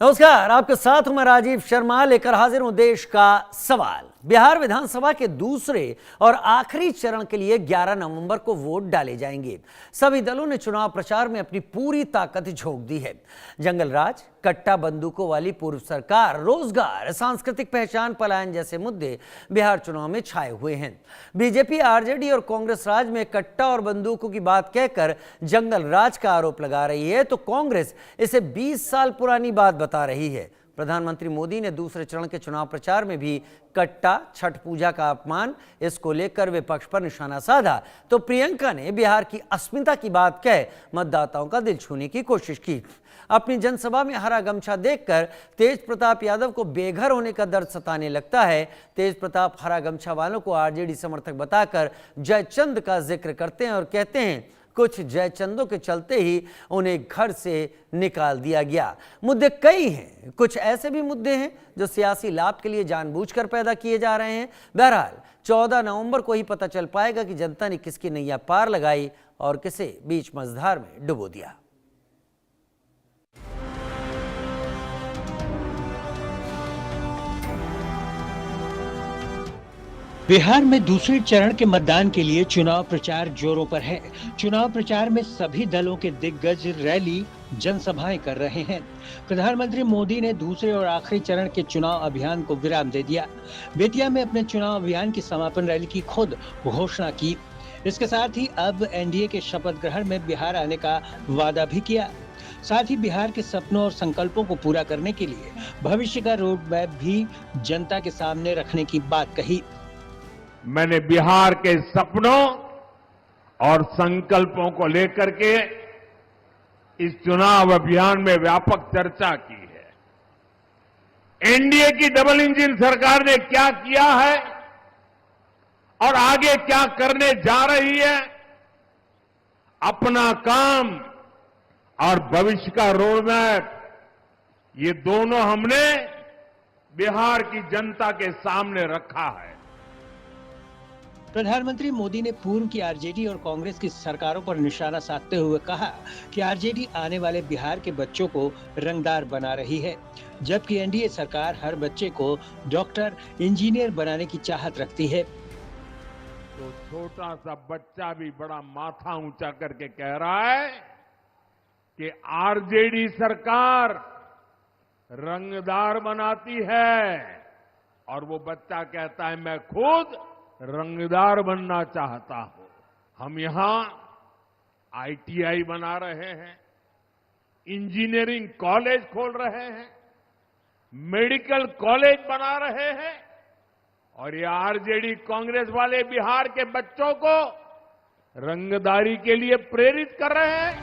नमस्कार, आपके साथ मैं राजीव शर्मा लेकर हाजिर हूं देश का सवाल। बिहार विधानसभा के दूसरे और आखिरी चरण के लिए 11 नवंबर को वोट डाले जाएंगे। सभी दलों ने चुनाव प्रचार में अपनी पूरी ताकत झोंक दी है। जंगल राज, कट्टा बंदूकों वाली पूर्व सरकार, रोजगार, सांस्कृतिक पहचान, पलायन जैसे मुद्दे बिहार चुनाव में छाए हुए हैं। बीजेपी, आरजेडी और कांग्रेस राज में कट्टा और बंदूकों की बात कहकर जंगल राज का आरोप लगा रही है, तो कांग्रेस इसे 20 साल पुरानी बात बता रही है। प्रधानमंत्री मोदी ने दूसरे चरण के चुनाव प्रचार में भी कट्टा, छठ पूजा का अपमान, इसको लेकर विपक्ष पर निशाना साधा, तो प्रियंका ने बिहार की अस्मिता की बात कह मतदाताओं का दिल छूने की कोशिश की। अपनी जनसभा में हरा गमछा देखकर तेज प्रताप यादव को बेघर होने का दर्द सताने लगता है। तेज प्रताप हरा गमछा वालों को आरजेडी समर्थक बताकर जयचंद का जिक्र करते हैं और कहते हैं कुछ जयचंदों के चलते ही उन्हें घर से निकाल दिया गया। मुद्दे कई हैं, कुछ ऐसे भी मुद्दे हैं जो सियासी लाभ के लिए जानबूझकर पैदा किए जा रहे हैं। बहरहाल 14 नवंबर को ही पता चल पाएगा कि जनता ने किसकी नैया पार लगाई और किसे बीच मझधार में डुबो दिया। बिहार में दूसरे चरण के मतदान के लिए चुनाव प्रचार जोरों पर है। चुनाव प्रचार में सभी दलों के दिग्गज रैली, जनसभाएं कर रहे हैं। प्रधानमंत्री मोदी ने दूसरे और आखिरी चरण के चुनाव अभियान को विराम दे दिया। बेतिया में अपने चुनाव अभियान की समापन रैली की खुद घोषणा की। इसके साथ ही अब एनडीए के शपथ ग्रहण में बिहार आने का वादा भी किया। साथ ही बिहार के सपनों और संकल्पों को पूरा करने के लिए भविष्य का रोड मैप भी जनता के सामने रखने की बात कही। मैंने बिहार के सपनों और संकल्पों को लेकर के इस चुनाव अभियान में व्यापक चर्चा की है। एनडीए की डबल इंजन सरकार ने क्या किया है और आगे क्या करने जा रही है, अपना काम और भविष्य का रोड मैप, ये दोनों हमने बिहार की जनता के सामने रखा है। प्रधानमंत्री मोदी ने पूर्व की आरजेडी और कांग्रेस की सरकारों पर निशाना साधते हुए कहा कि आरजेडी आने वाले बिहार के बच्चों को रंगदार बना रही है, जबकि एनडीए सरकार हर बच्चे को डॉक्टर, इंजीनियर बनाने की चाहत रखती है। तो छोटा सा बच्चा भी बड़ा माथा ऊंचा करके कह रहा है कि आरजेडी सरकार रंगदार बनाती है, और वो बच्चा कहता है मैं खुद रंगदार बनना चाहता हूं। हम यहां आईटीआई बना रहे हैं, इंजीनियरिंग कॉलेज खोल रहे हैं, मेडिकल कॉलेज बना रहे हैं, और ये आरजेडी कांग्रेस वाले बिहार के बच्चों को रंगदारी के लिए प्रेरित कर रहे हैं।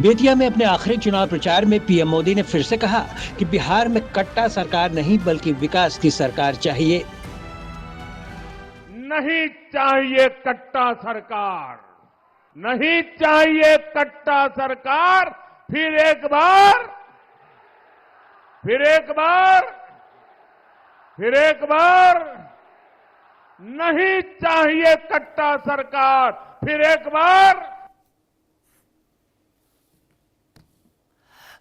बेतिया में अपने आखिरी चुनाव प्रचार में पीएम मोदी ने फिर से कहा कि बिहार में कट्टा सरकार नहीं बल्कि विकास की सरकार चाहिए। नहीं चाहिए कट्टा सरकार, नहीं चाहिए कट्टा सरकार। फिर एक बार, फिर एक बार, फिर एक बार, नहीं चाहिए कट्टा सरकार। फिर एक बार।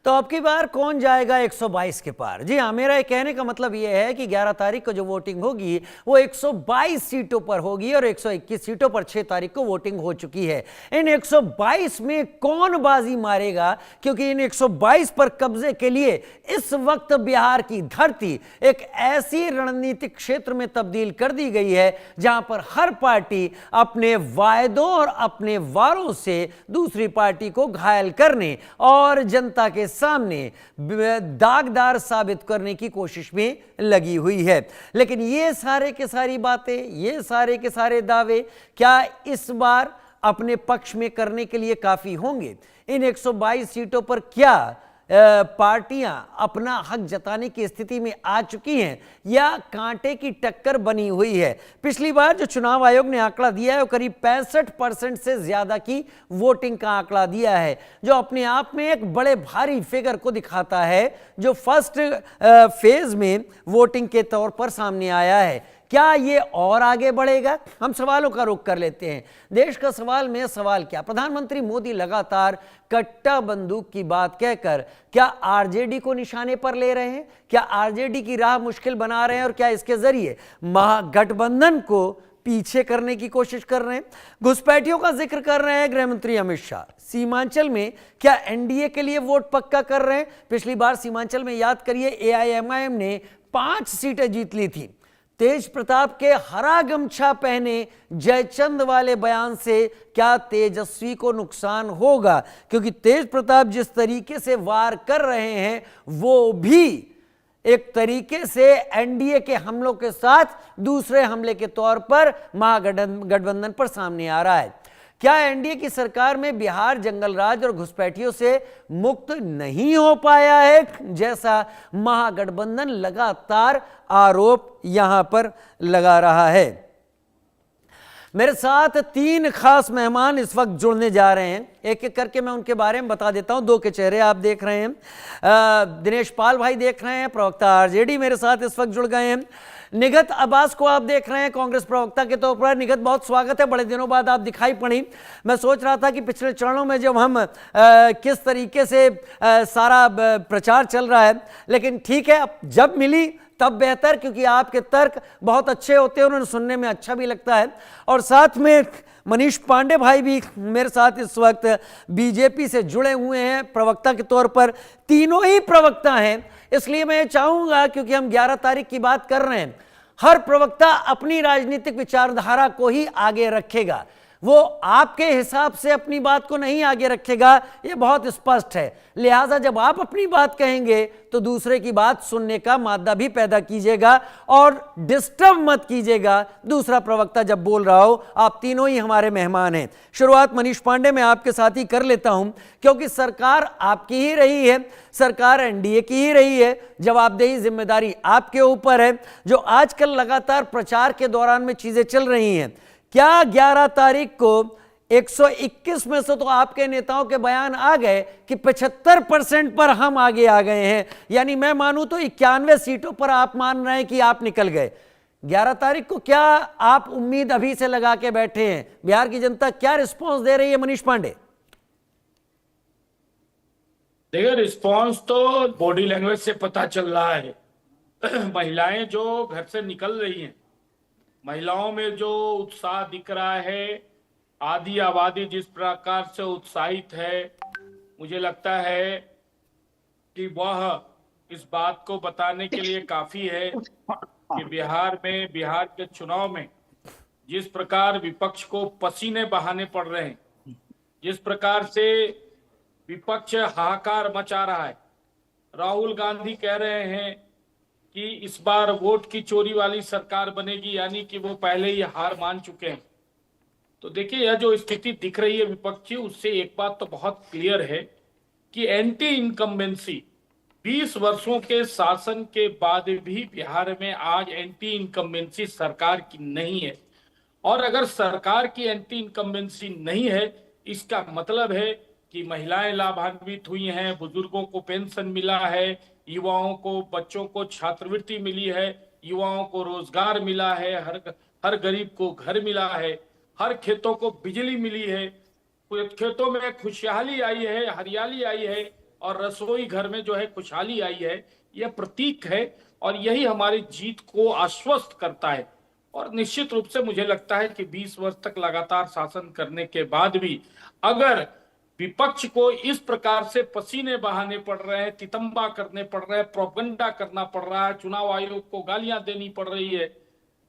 तो अब की बार कौन जाएगा 122 के पार? जी हाँ, मेरा ये कहने का मतलब ये है कि 11 तारीख को जो वोटिंग होगी वो 122 सीटों पर होगी और 121 सीटों पर 6 तारीख को वोटिंग हो चुकी है। इन 122 में कौन बाजी मारेगा, क्योंकि इन 122 पर कब्जे के लिए इस वक्त बिहार की धरती एक ऐसी रणनीतिक क्षेत्र में तब्दील कर दी गई है जहां पर हर पार्टी अपने वायदों और अपने वारों से दूसरी पार्टी को घायल करने और जनता के सामने दागदार साबित करने की कोशिश में लगी हुई है। लेकिन ये सारे के सारी बातें, ये सारे के सारे दावे क्या इस बार अपने पक्ष में करने के लिए काफी होंगे? इन 122 सीटों पर क्या पार्टियां अपना हक जताने की स्थिति में आ चुकी हैं या कांटे की टक्कर बनी हुई है? पिछली बार जो चुनाव आयोग ने आंकड़ा दिया है वो करीब 65% से ज्यादा की वोटिंग का आंकड़ा दिया है, जो अपने आप में एक बड़े भारी फिगर को दिखाता है जो फर्स्ट फेज में वोटिंग के तौर पर सामने आया है। क्या ये और आगे बढ़ेगा? हम सवालों का रुख कर लेते हैं। देश का सवाल में सवाल क्या? प्रधानमंत्री मोदी लगातार कट्टा बंदूक की बात कहकर क्या आरजेडी को निशाने पर ले रहे हैं? क्या आरजेडी की राह मुश्किल बना रहे हैं और क्या इसके जरिए महागठबंधन को पीछे करने की कोशिश कर रहे हैं? घुसपैठियों का जिक्र कर रहे हैं गृह मंत्री अमित शाह। सीमांचल में क्या एनडीए के लिए वोट पक्का कर रहे हैं? पिछली बार सीमांचल में याद करिए एआईएमआईएम ने 5 सीटें जीत ली थी। तेज प्रताप के हरा गमछा पहने जयचंद वाले बयान से क्या तेजस्वी को नुकसान होगा? क्योंकि तेज प्रताप जिस तरीके से वार कर रहे हैं वो भी एक तरीके से एनडीए के हमलों के साथ दूसरे हमले के तौर पर महागठबंधन पर सामने आ रहा है। क्या एनडीए की सरकार में बिहार जंगलराज और घुसपैठियों से मुक्त नहीं हो पाया है, जैसा महागठबंधन लगातार आरोप यहां पर लगा रहा है? मेरे साथ 3 खास मेहमान इस वक्त जुड़ने जा रहे हैं। एक एक करके मैं उनके बारे में बता देता हूं। 2 के चेहरे आप देख रहे हैं। दिनेश पाल भाई देख रहे हैं, प्रवक्ता आरजेडी मेरे साथ इस वक्त जुड़ गए हैं। निगत अब्बास को आप देख रहे हैं, कांग्रेस प्रवक्ता के तौर पर। निगत, बहुत स्वागत है, बड़े दिनों बाद आप दिखाई पड़ी। मैं सोच रहा था कि पिछले चरणों में जब हम किस तरीके से सारा प्रचार चल रहा है, लेकिन ठीक है, अब जब मिली तब बेहतर, क्योंकि आपके तर्क बहुत अच्छे होते हैं, उन्हें सुनने में अच्छा भी लगता है। और साथ में मनीष पांडे भाई भी मेरे साथ इस वक्त बीजेपी से जुड़े हुए हैं प्रवक्ता के तौर पर। तीनों ही प्रवक्ता हैं, इसलिए मैं चाहूंगा, क्योंकि हम 11 तारीख की बात कर रहे हैं, हर प्रवक्ता अपनी राजनीतिक विचारधारा को ही आगे रखेगा। वो आपके हिसाब से अपनी बात को नहीं आगे रखेगा, ये बहुत स्पष्ट है। लिहाजा जब आप अपनी बात कहेंगे तो दूसरे की बात सुनने का मादा भी पैदा कीजिएगा और डिस्टर्ब मत कीजिएगा दूसरा प्रवक्ता जब बोल रहा हो। आप तीनों ही हमारे मेहमान हैं। शुरुआत मनीष पांडे मैं आपके साथ ही कर लेता हूं, क्योंकि सरकार आपकी ही रही है, सरकार एनडीए की ही रही है, जवाबदेही जिम्मेदारी आपके ऊपर है। जो आजकल लगातार प्रचार के दौरान में चीजें चल रही हैं, क्या 11 तारीख को 121 में से तो आपके नेताओं के बयान आ गए कि 75% पर हम आगे आ गए हैं, यानी मैं मानूं तो 91 सीटों पर आप मान रहे हैं कि आप निकल गए। 11 तारीख को क्या आप उम्मीद अभी से लगा के बैठे हैं? बिहार की जनता क्या रिस्पांस दे रही है? मनीष पांडे, देखिए, रिस्पांस तो बॉडी लैंग्वेज से पता चल रहा है। महिलाएं जो घर से निकल रही हैं, महिलाओं में जो उत्साह दिख रहा है, आधी आबादी जिस प्रकार से उत्साहित है, मुझे लगता है कि वह इस बात को बताने के लिए काफी है कि बिहार के चुनाव में जिस प्रकार विपक्ष को पसीने बहाने पड़ रहे हैं, जिस प्रकार से विपक्ष हाहाकार मचा रहा है। राहुल गांधी कह रहे हैं कि इस बार वोट की चोरी वाली सरकार बनेगी, यानी कि वो पहले ही हार मान चुके हैं। तो देखिए, यह जो स्थिति दिख रही है विपक्षी, उससे एक बात तो बहुत क्लियर है कि एंटी इनकम्बेंसी 20 वर्षों के शासन के बाद भी बिहार में आज एंटी इनकम्बेंसी सरकार की नहीं है। और अगर सरकार की एंटी इनकम्बेंसी नहीं है, इसका मतलब है कि महिलाएं लाभान्वित हुई हैं, बुजुर्गों को पेंशन मिला है, युवाओं को, बच्चों को छात्रवृत्ति मिली है, युवाओं को रोजगार मिला है, हर गरीब को घर मिला है, हर खेतों को बिजली मिली है, खेतों में खुशहाली आई है, हरियाली आई है, और रसोई घर में जो है खुशहाली आई है। यह प्रतीक है और यही हमारी जीत को आश्वस्त करता है। और निश्चित रूप से मुझे लगता है कि 20 वर्ष तक लगातार शासन करने के बाद भी अगर विपक्ष को इस प्रकार से पसीने बहाने पड़ रहे हैं, तितंबा करने पड़ रहे हैं, प्रोपगंडा करना पड़ रहा है, चुनाव आयोग को गालियां देनी पड़ रही है,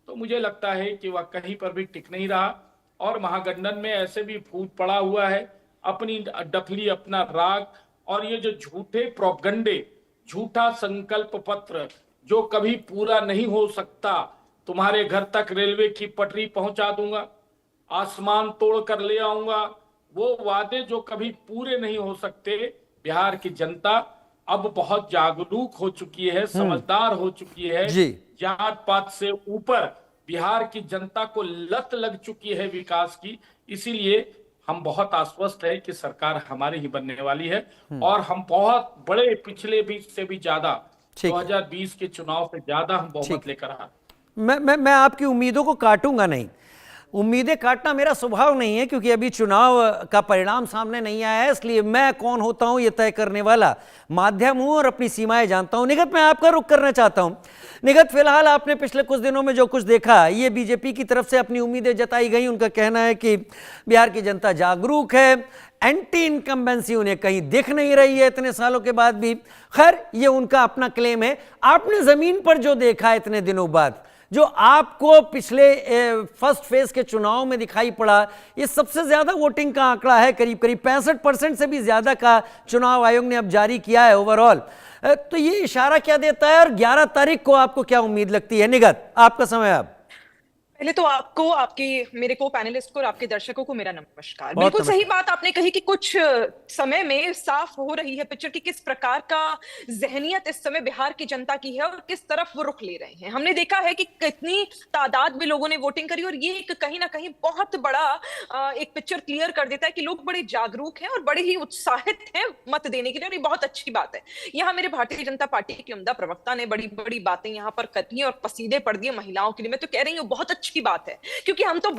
तो मुझे लगता है कि वह कहीं पर भी टिक नहीं रहा। और महागठबंधन में ऐसे भी फूट पड़ा हुआ है, अपनी डफली, अपना राग, और ये जो झूठे प्रोपगंडे, झूठा संकल्प पत्र जो कभी पूरा नहीं हो सकता, तुम्हारे घर तक रेलवे की पटरी पहुंचा दूंगा, आसमान तोड़ कर ले आऊंगा, वो वादे जो कभी पूरे नहीं हो सकते। बिहार की जनता अब बहुत जागरूक हो चुकी है, समझदार हो चुकी है। जात पात से ऊपर बिहार की जनता को लत लग चुकी है विकास की। इसीलिए हम बहुत आश्वस्त है कि सरकार हमारी ही बनने वाली है, और हम बहुत बड़े, पिछले 20 से भी ज्यादा, 2020 के चुनाव से ज्यादा हम बहुमत लेकर आ रहे हैं। मैं आपकी उम्मीदों को काटूंगा नहीं। उम्मीदें काटना मेरा स्वभाव नहीं है, क्योंकि अभी चुनाव का परिणाम सामने नहीं आया है, इसलिए मैं कौन होता हूं ये तय करने वाला माध्यम हूं और अपनी सीमाएं जानता हूं। निगत, मैं आपका रुख करना चाहता हूं। निगत, फिलहाल आपने पिछले कुछ दिनों में जो कुछ देखा, ये बीजेपी की तरफ से अपनी उम्मीदें जताई गई। उनका कहना है कि बिहार की जनता जागरूक है, एंटी इनकम्बेंसी उन्हें कहीं दिख नहीं रही है इतने सालों के बाद भी। खैर, ये उनका अपना क्लेम है। आपने जमीन पर जो देखा इतने दिनों बाद, जो आपको पिछले फर्स्ट फेज के चुनाव में दिखाई पड़ा, ये सबसे ज्यादा वोटिंग का आंकड़ा है, करीब करीब 65% से भी ज्यादा का चुनाव आयोग ने अब जारी किया है ओवरऑल। तो ये इशारा क्या देता है, और 11 तारीख को आपको क्या उम्मीद लगती है? निगत, आपका समय अब। पहले तो आपको, आपके मेरे को पैनलिस्ट को और आपके दर्शकों को मेरा नमस्कार। बहुत बिल्कुल सही नमस्कार। बात आपने कही कि कुछ समय में साफ हो रही है पिक्चर कि किस प्रकार का जहनियत इस समय बिहार की जनता की है और किस तरफ वो रुख ले रहे हैं। हमने देखा है कि कितनी तादाद में लोगों ने वोटिंग करी, और ये एक कहीं ना कहीं बहुत बड़ा एक पिक्चर क्लियर कर देता है कि लोग बड़े जागरूक हैं और बड़े ही उत्साहित हैं मत देने के लिए, और ये बहुत अच्छी बात है। यहाँ मेरे भारतीय जनता पार्टी के उम्दा प्रवक्ता ने बड़ी बड़ी बातें यहाँ पर करी और कसीदे पढ़ दिए महिलाओं के लिए। मैं तो कह रही हूँ बहुत अच्छी बात है, क्योंकि हम तो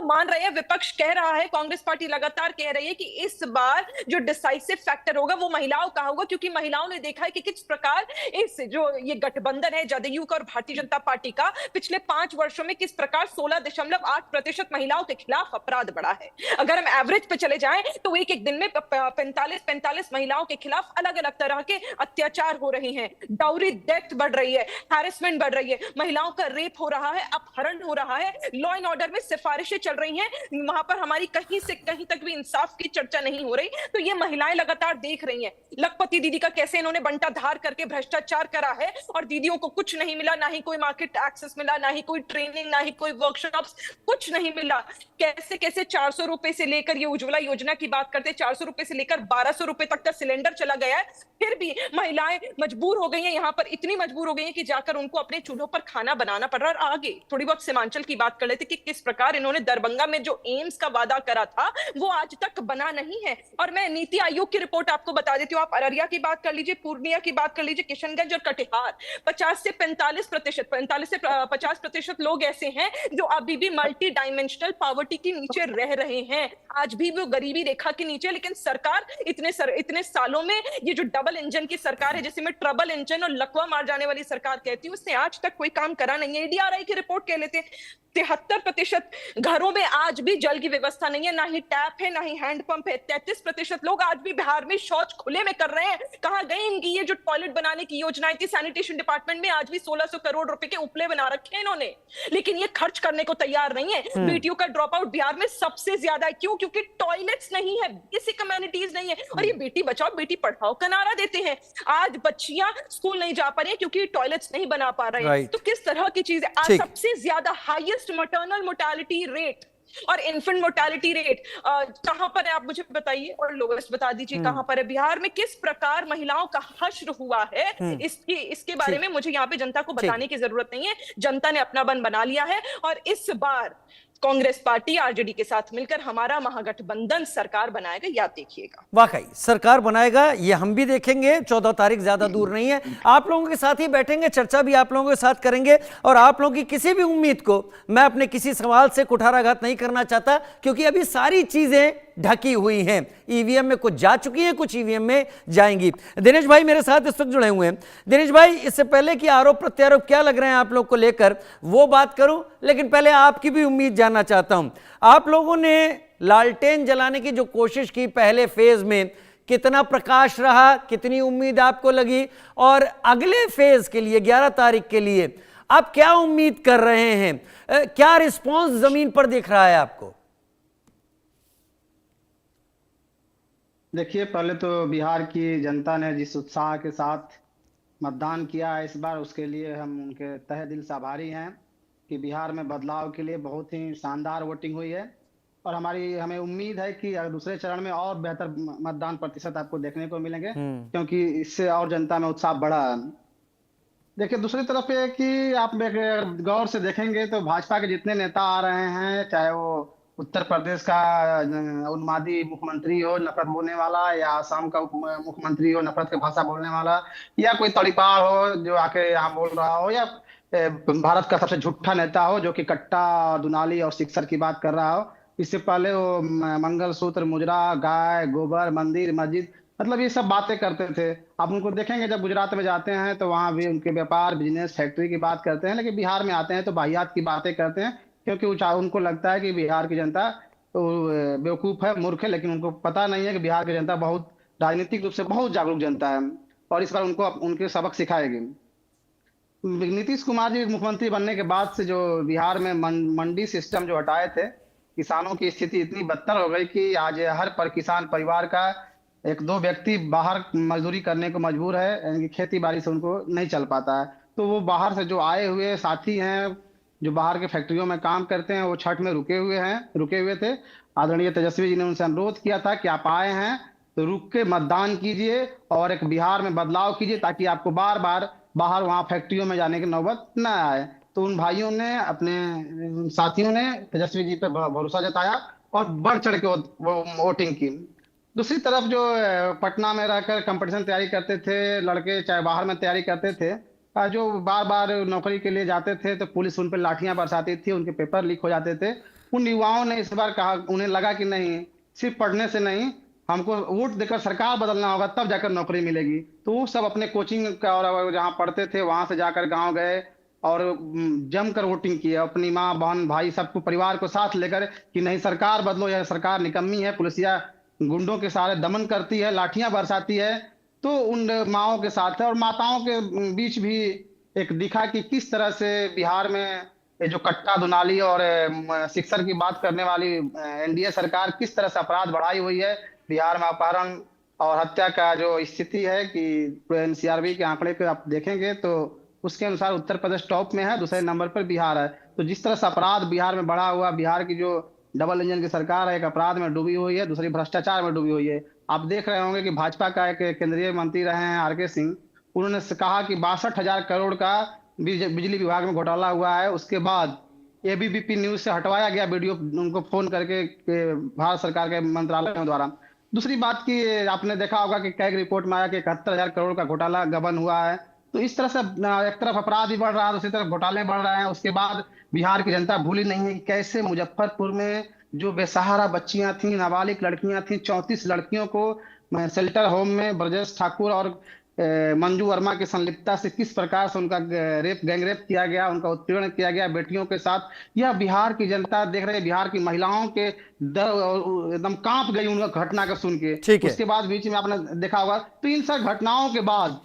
मान रहे हैं, विपक्ष कह रहा है, कांग्रेस पार्टी लगातार कह रही है कि इस बार जो डिसाइसिव फैक्टर होगा वो महिलाओं का होगा, क्योंकि महिलाओं ने देखा है कि किस प्रकार इस जो ये गठबंधन है जदयू का और भारतीय जनता पार्टी का, पिछले 5 वर्षों में किस प्रकार 16.8% महिलाओं के खिलाफ अपराध बढ़ा है। अगर हम एवरेज पे चले जाएं तो एक एक दिन में 45 महिलाओं के खिलाफ अलग अलग तरह के अत्याचार हो रहे हैं, डाउरी डेथ बढ़ रही है, हैरेसमेंट बढ़ रही है, महिलाओं का रेप हो रहा है, अपहरण हो रहा है, लॉ एंड ऑर्डर में सिफारिशें चल रही हैं, वहां पर हमारी कहीं से कहीं तक भी इंसाफ की चर्चा नहीं हो रही। तो ये महिलाएं लगातार देख रही हैं लखपति दीदी का कैसे इन्होंने बंटा धार करके भ्रष्टाचार करा है और दीदियों को कुछ नहीं मिला, ना ही कोई मार्केट एक्सेस मिला, ना ही कोई ट्रेनिंग, ना ही कोई वर्कशॉप्स, कुछ नहीं मिला। कैसे कैसे 400 रुपए से लेकर, ये उज्ज्वला योजना की बात करते, 400 रुपए से लेकर 1200 रुपए तक का सिलेंडर चला गया है, फिर भी महिलाएं मजबूर हो गई हैं, यहाँ पर इतनी मजबूर हो गई हैं कि जाकर उनको अपने चूल्हों पर खाना बनाना पड़ रहा है। और आगे थोड़ी बहुत सीमांचल की बात कर लेते कि किस प्रकार इन्होंने दरभंगा में जो एम्स का वादा करा था वो आज तक बना नहीं है। और मैं नीति आयोग की रिपोर्ट आपको बता देती हूँ, आप अररिया की बात कर लीजिए, पूर्णिया की बात कर लीजिए, किशनगंज और कटिहार, 50 से 50% लोग ऐसे हैं जो अभी भी मल्टी डायमेंशनल पॉवर्टी के नीचे रह रहे हैं, आज भी वो गरीबी रेखा के नीचे। लेकिन सरकार इतने सालों में, ये जो डबल इंजन की सरकार है, जिसे मैं ट्रबल इंजन और लकवा मार जाने वाली सरकार कहती हूँ, उसने आज तक कोई काम करा नहीं है। एडीआरआई की रिपोर्ट कह लेते हैं 73% घरों में आज भी जल की व्यवस्था नहीं है, ना ही टैप है, ना ही हैंडपंप है। 33% लोग आज भी बिहार में शौच खुले में कर रहे हैं। कहां गए इनकी ये जो टॉयलेट बनाने की योजनाएं थी, सैनिटेशन डिपार्टमेंट में आज भी 1600 करोड़ रुपए के उपले बना रखे हैं इन्होंने, लेकिन ये खर्च करने को तैयार नहीं है। बेटियों का ड्रॉप आउट बिहार में सबसे ज्यादा है। क्यों? क्योंकि टॉयलेट्स नहीं है, बेसिक कम्युनिटीज नहीं है। और ये बेटी बचाओ बेटी पढ़ाओ का नारा देते हैं, आज बच्चियां स्कूल नहीं जा पा रही है क्योंकि टॉयलेट्स नहीं बना पा रहे हैं। तो किस तरह की चीज है? आज सबसे ज्यादा हाईएस्ट maternal mortality rate और इन्फेंट मोर्टेलिटी रेट कहां पर है, आप मुझे बताइए, और लोवेस्ट बता दीजिए कहां पर है। बिहार में किस प्रकार महिलाओं का हश्र हुआ है, इसके बारे में मुझे यहाँ पे जनता को बताने की जरूरत नहीं है। जनता ने अपना मन बना लिया है और इस बार कांग्रेस पार्टी आरजेडी के साथ मिलकर हमारा महागठबंधन सरकार बनाएगा, याद देखिएगा। वाकई सरकार बनाएगा, ये हम भी देखेंगे। 14 तारीख ज्यादा दूर नहीं है, आप लोगों के साथ ही बैठेंगे, चर्चा भी आप लोगों के साथ करेंगे। और आप लोगों की किसी भी उम्मीद को मैं अपने किसी सवाल से कुठाराघात नहीं करना चाहता, क्योंकि अभी सारी चीजें ढकी हुई हैं। ईवीएम में कुछ जा चुकी हैं, कुछ ईवीएम में जाएंगी। दिनेश भाई मेरे साथ इस वक्त जुड़े हुए हैं। दिनेश भाई, इससे पहले कि आरोप प्रत्यारोप क्या लग रहे हैं आप लोग को लेकर वो बात करूं, लेकिन पहले आपकी भी उम्मीद जानना चाहता हूं। आप लोगों ने लालटेन जलाने की जो कोशिश की पहले फेज में, कितना प्रकाश रहा, कितनी उम्मीद आपको लगी, और अगले फेज के लिए 11 तारीख के लिए आप क्या उम्मीद कर रहे हैं? क्या रिस्पॉन्स जमीन पर दिख रहा है आपको? देखिए, पहले तो बिहार की जनता ने जिस उत्साह के साथ मतदान किया है इस बार, उसके लिए हम उनके तहे दिल से आभारी हैं कि बिहार में बदलाव के लिए बहुत ही शानदार वोटिंग हुई है। और हमें उम्मीद है कि दूसरे चरण में और बेहतर मतदान प्रतिशत आपको देखने को मिलेंगे, क्योंकि इससे और जनता में उत्साह बढ़ा है। देखिए, दूसरी तरफ ये कि आप गौर से देखेंगे तो भाजपा के जितने नेता आ रहे हैं, चाहे वो उत्तर प्रदेश का उन्मादी मुख्यमंत्री हो नफरत बोलने वाला, या आसाम का मुख्यमंत्री हो नफरत की भाषा बोलने वाला, या कोई तड़ीपार हो जो आके यहाँ बोल रहा हो, या भारत का सबसे झूठा नेता हो, जो कि कट्टा, दुनाली और सिक्सर की बात कर रहा हो। इससे पहले वो मंगलसूत्र, मुजरा, गाय, गोबर, मंदिर, मस्जिद, मतलब ये सब बातें करते थे। आप उनको देखेंगे जब गुजरात में जाते हैं तो वहां भी उनके व्यापार, बिजनेस, फैक्ट्री की बात करते हैं, लेकिन बिहार में आते हैं तो वाहियात की बातें करते हैं। क्योंकि उनको लगता है कि बिहार की जनता तो बेवकूफ है, मूर्ख है, लेकिन उनको पता नहीं है कि बिहार की जनता बहुत राजनीतिक रूप से बहुत जागरूक जनता है, और इस बार उनको उनके सबक सिखाएगी। नीतीश कुमार जी मुख्यमंत्री बनने के बाद से जो बिहार में मंडी सिस्टम जो हटाए थे, किसानों की स्थिति इतनी बदतर हो गई कि आज हर पर किसान परिवार का एक दो व्यक्ति बाहर मजदूरी करने को मजबूर है, यानी कि खेती बाड़ी से उनको नहीं चल पाता है। तो वो बाहर से जो आए हुए साथी हैं, जो बाहर के फैक्ट्रियों में काम करते हैं, वो छठ में रुके हुए थे। आदरणीय तेजस्वी जी ने उनसे अनुरोध किया था कि आप आए हैं तो रुक के मतदान कीजिए और एक बिहार में बदलाव कीजिए, ताकि आपको बार बार बाहर वहां फैक्ट्रियों में जाने की नौबत न आए। तो उन भाइयों ने, अपने साथियों ने तेजस्वी जी पे भरोसा जताया और बढ़ चढ़ के वो वोटिंग की। दूसरी तरफ जो पटना में रहकर कंपटीशन तैयारी करते थे लड़के, चाहे बाहर में तैयारी करते थे, जो बार बार नौकरी के लिए जाते थे तो पुलिस उन पर लाठियां बरसाती थी, उनके पेपर लीक हो जाते थे। उन युवाओं ने इस बार कहा, उन्हें लगा कि नहीं, सिर्फ पढ़ने से नहीं, हमको वोट देकर सरकार बदलना होगा, तब जाकर नौकरी मिलेगी। तो वो सब अपने कोचिंग का और जहाँ पढ़ते थे वहां से जाकर गांव गए और जमकर वोटिंग किए, अपनी माँ, बहन, भाई, सबको, परिवार को साथ लेकर कि नहीं, सरकार बदलो, यह सरकार निकम्मी है, पुलिसिया गुंडों के सारे दमन करती है, लाठियां बरसाती है। तो उन माओं के साथ है, और माताओं के बीच भी एक दिखा कि किस तरह से बिहार में ये जो कट्टा, दुनाली और सिक्सर की बात करने वाली एनडीए सरकार किस तरह से अपराध बढ़ाई हुई है। बिहार में अपहरण और हत्या का जो स्थिति है कि एनसीआरबी के आंकड़े पे आप देखेंगे तो उसके अनुसार उत्तर प्रदेश टॉप में है, दूसरे नंबर पर बिहार है। तो जिस तरह से अपराध बिहार में बढ़ा हुआ, बिहार की जो डबल इंजन की सरकार है, एक अपराध में डूबी हुई है, दूसरी भ्रष्टाचार में डूबी हुई है। आप देख रहे होंगे कि भाजपा का एक केंद्रीय मंत्री रहे हैं आरके सिंह, उन्होंने कहा कि 62,000 करोड़ का बिजली विभाग में घोटाला हुआ है। उसके बाद एबीवीपी न्यूज से हटवाया गया वीडियो, उनको फोन करके भारत सरकार के मंत्रालयों द्वारा। दूसरी बात की आपने देखा होगा कि कैग रिपोर्ट में आया कि 71,000 करोड़ का घोटाला गबन हुआ है। तो इस तरह से एक तरफ अपराध भी बढ़ रहा है, दूसरी तरफ घोटाले बढ़ रहे हैं। उसके बाद बिहार की जनता भूली नहीं है कि कैसे मुजफ्फरपुर में जो बेसहारा बच्चियां थी, नाबालिग लड़कियां थी, 34 लड़कियों को शेल्टर होम में ब्रजेश ठाकुर और मंजू वर्मा की संलिप्तता से किस प्रकार से उनका गैंग रेप किया गया, उनका उत्पीड़न किया गया बेटियों के साथ। यह बिहार की जनता देख रहे, बिहार की महिलाओं के एकदम कांप गई उन घटना को सुन के। ठीक है। उसके बाद बीच में आपने देखा होगा, तो इन सब घटनाओं के बाद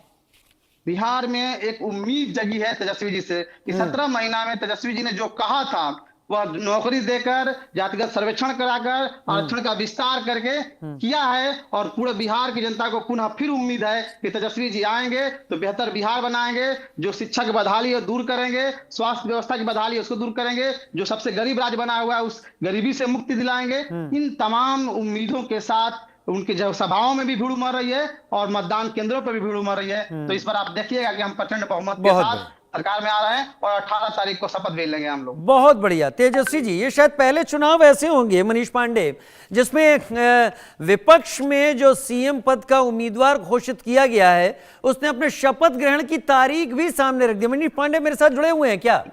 बिहार में एक उम्मीद जगी है तेजस्वी जी से कि 17 महीना में तेजस्वी जी ने जो कहा था, वह नौकरी देकर, जातिगत सर्वेक्षण कराकर, आरक्षण का विस्तार करके किया है। और पूरे बिहार की जनता को पुनः फिर उम्मीद है कि तेजस्वी जी आएंगे तो बेहतर बिहार बनाएंगे, जो शिक्षा की बदहाली है दूर करेंगे, स्वास्थ्य व्यवस्था की बदहाली है उसको दूर करेंगे, जो सबसे गरीब राज्य बना हुआ है उस गरीबी से मुक्ति दिलाएंगे। इन तमाम उम्मीदों के साथ उनकी जो सभाओं में भी भीड़ उमड़ रही है और मतदान केंद्रों पर भी भीड़ उमड़ रही है। तो इस बार आप देखिएगा कि हम प्रचंड बहुमत के बहुत साथ सरकार में आ रहे हैं और 18 तारीख को शपथ भी लेंगे हम लोग। बहुत बढ़िया तेजस्वी जी, ये शायद पहले चुनाव ऐसे होंगे मनीष पांडे जिसमें विपक्ष में जो सीएम पद का उम्मीदवार घोषित किया गया है उसने अपने शपथ ग्रहण की तारीख भी सामने रख दी। मनीष पांडे मेरे साथ जुड़े हुए हैं क्या?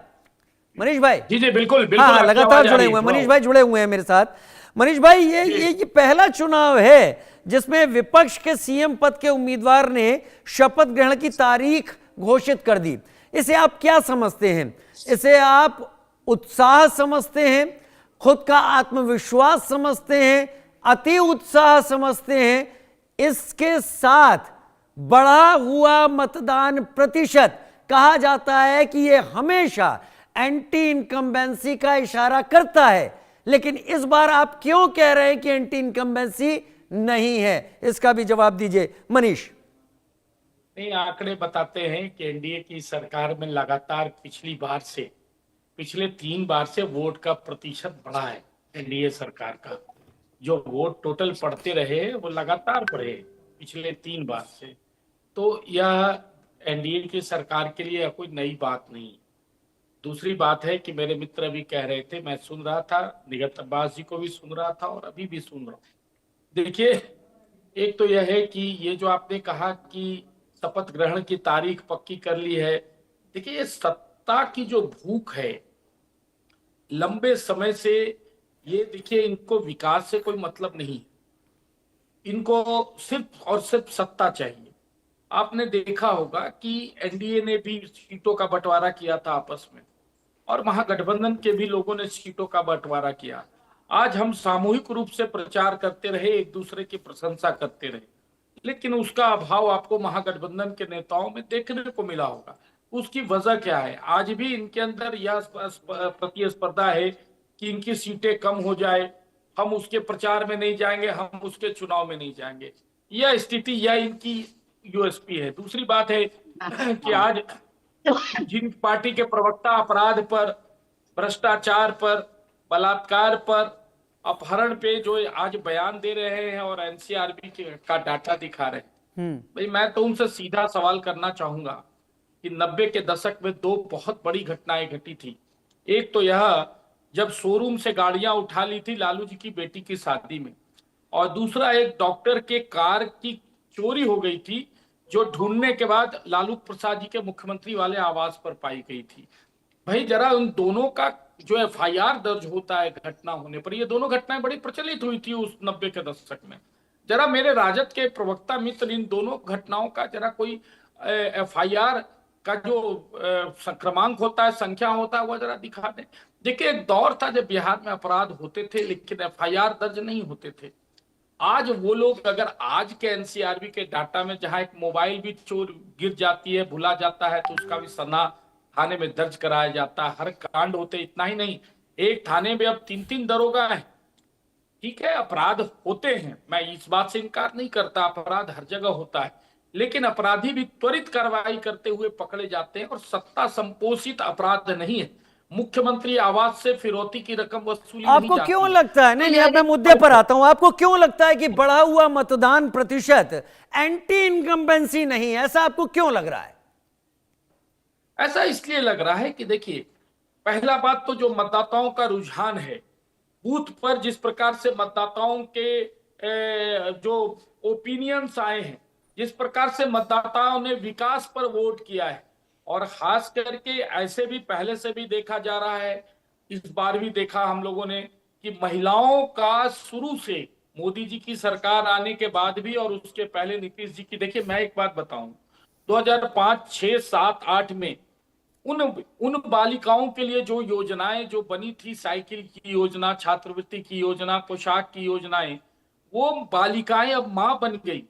मनीष भाई जी जी बिल्कुल बिल्कुल, हाँ, आपकी लगातार आवाज आ जुड़े रही हुए है। हैं। मनीष भाई जुड़े हुए हैं मेरे साथ। मनीष भाई ये पहला चुनाव है जिसमें विपक्ष के सीएम पद के उम्मीदवार ने शपथ ग्रहण की तारीख घोषित कर दी। इसे आप क्या समझते हैं? इसे आप उत्साह समझते हैं, खुद का आत्मविश्वास समझते हैं, अति उत्साह समझते हैं? इसके साथ बढ़ा हुआ मतदान प्रतिशत कहा जाता है कि यह हमेशा एंटी इनकम्बेंसी का इशारा करता है, लेकिन इस बार आप क्यों कह रहे हैं कि एंटी इनकम्बेंसी नहीं है? इसका भी जवाब दीजिए मनीष। नहीं, आंकड़े बताते हैं कि एनडीए की सरकार में लगातार पिछले 3 बार से वोट का प्रतिशत बढ़ा है। एनडीए सरकार का जो वोट टोटल पड़ते रहे वो लगातार बढ़े पिछले 3 बार से। तो यह एनडीए की सरकार के लिए कोई नई बात नहीं। दूसरी बात है कि मेरे मित्र अभी कह रहे थे, मैं सुन रहा था, निगत अब्बास जी को भी सुन रहा था और अभी भी सुन रहा हूं। देखिए, एक तो यह है कि ये जो आपने कहा कि शपथ ग्रहण की तारीख पक्की कर ली है, देखिए ये सत्ता की जो भूख है लंबे समय से, ये देखिए इनको विकास से कोई मतलब नहीं, इनको सिर्फ और सिर्फ सत्ता चाहिए। आपने देखा होगा कि एनडीए ने भी सीटों का बंटवारा किया था आपस में, और महागठबंधन के भी लोगों ने सीटों का बंटवारा किया। आज हम सामूहिक रूप से प्रचार करते रहे, एक दूसरे की प्रशंसा करते रहे, लेकिन उसका अभाव आपको महागठबंधन के नेताओं में देखने को मिला होगा। उसकी वजह क्या है? आज भी इनके अंदर यह प्रतिस्पर्धा है कि इनकी सीटें कम हो जाए, हम उसके प्रचार में नहीं जाएंगे, हम उसके चुनाव में नहीं जाएंगे। यह स्थिति, यह इनकी यूएसपी है। दूसरी बात है कि आज जिन पार्टी के प्रवक्ता अपराध पर, भ्रष्टाचार पर, बलात्कार पर, अपहरण पे जो आज बयान दे रहे हैं और एनसीआरबी का डाटा दिखा रहे हैं, भाई मैं तो उनसे सीधा सवाल करना चाहूंगा कि 90 के दशक में दो बहुत बड़ी घटनाएं घटी थी। एक तो यह जब शोरूम से गाड़ियां उठा ली थी लालू जी की बेटी की शादी में, और दूसरा एक डॉक्टर के कार की चोरी हो गई थी जो ढूंढने के बाद लालू प्रसाद जी के मुख्यमंत्री वाले आवास पर पाई गई थी। भाई जरा उन दोनों का जो एफआईआर दर्ज होता है घटना होने पर, ये दोनों घटनाएं बड़ी प्रचलित हुई थी उस 90 के दशक में। जरा मेरे राजद के प्रवक्ता मित्र इन दोनों घटनाओं का जरा कोई एफआईआर का जो क्रमांक होता है, संख्या होता है, वो जरा दिखा दें। देखिए एक दौर था जब बिहार में अपराध होते थे लेकिन एफआईआर दर्ज नहीं होते थे। आज वो लोग अगर आज के एनसीआरबी के डाटा में जहां एक मोबाइल भी चोर गिर जाती है, भुला जाता है, तो उसका भी सना थाने में दर्ज कराया जाता है। हर कांड होते, इतना ही नहीं, एक थाने में अब 3-3 दरोगा है। ठीक है, अपराध होते हैं, मैं इस बात से इनकार नहीं करता, अपराध हर जगह होता है, लेकिन अपराधी भी त्वरित कार्रवाई करते हुए पकड़े जाते हैं और सत्ता संपोषित अपराध नहीं है। मुख्यमंत्री आवास से फिरौती की रकम वसूली नहीं आपको जाती। क्यों लगता है, नहीं अब मैं मुद्दे पर आता हूं, आपको क्यों लगता है कि बढ़ा हुआ मतदान प्रतिशत एंटी इनकम्बेंसी नहीं है? ऐसा आपको क्यों लग रहा है? ऐसा इसलिए लग रहा है कि देखिए, पहला बात तो जो मतदाताओं का रुझान है, बूथ पर जिस प्रकार से मतदाताओं के जो ओपिनियंस आए हैं, जिस प्रकार से मतदाताओं ने विकास पर वोट किया है, और खास करके ऐसे भी पहले से भी देखा जा रहा है, इस बार भी देखा हम लोगों ने कि महिलाओं का शुरू से मोदी जी की सरकार आने के बाद भी और उसके पहले नीतीश जी की, देखिए मैं एक बात बताऊं, 2005, 6, 7, 8 में उन बालिकाओं के लिए जो योजनाएं जो बनी थी, साइकिल की योजना, छात्रवृत्ति की योजना, पोशाक की योजनाएं, वो बालिकाएं अब मां बन गई,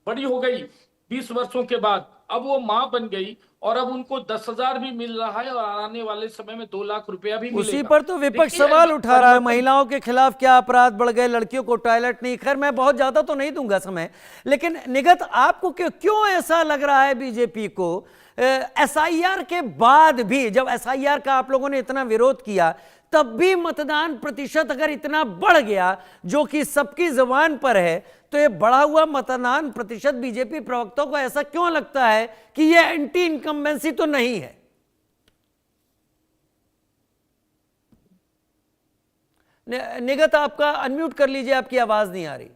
बड़ी हो गई 20 वर्षों के बाद, अब वो मां बन गई और अब उनको 10,000 भी मिल रहा है और आने वाले समय में 2 लाख रुपया भी मिलेगा। उसी पर तो विपक्ष सवाल उठा रहा है, महिलाओं के खिलाफ क्या अपराध बढ़ गए, लड़कियों को टॉयलेट नहीं। खैर मैं बहुत ज्यादा तो नहीं दूंगा समय, लेकिन निगत आपको क्यों ऐसा लग रहा है बीजेपी को एसआईआर के बाद भी, जब एसआईआर का आप लोगों ने इतना विरोध किया तब भी मतदान प्रतिशत अगर इतना बढ़ गया जो कि सबकी जुबान पर है, तो ये बढ़ा हुआ मतदान प्रतिशत बीजेपी प्रवक्ताओं को ऐसा क्यों लगता है कि ये एंटी इनकम्बेंसी तो नहीं है? निगत आपका अनम्यूट कर लीजिए, आपकी आवाज नहीं आ रही।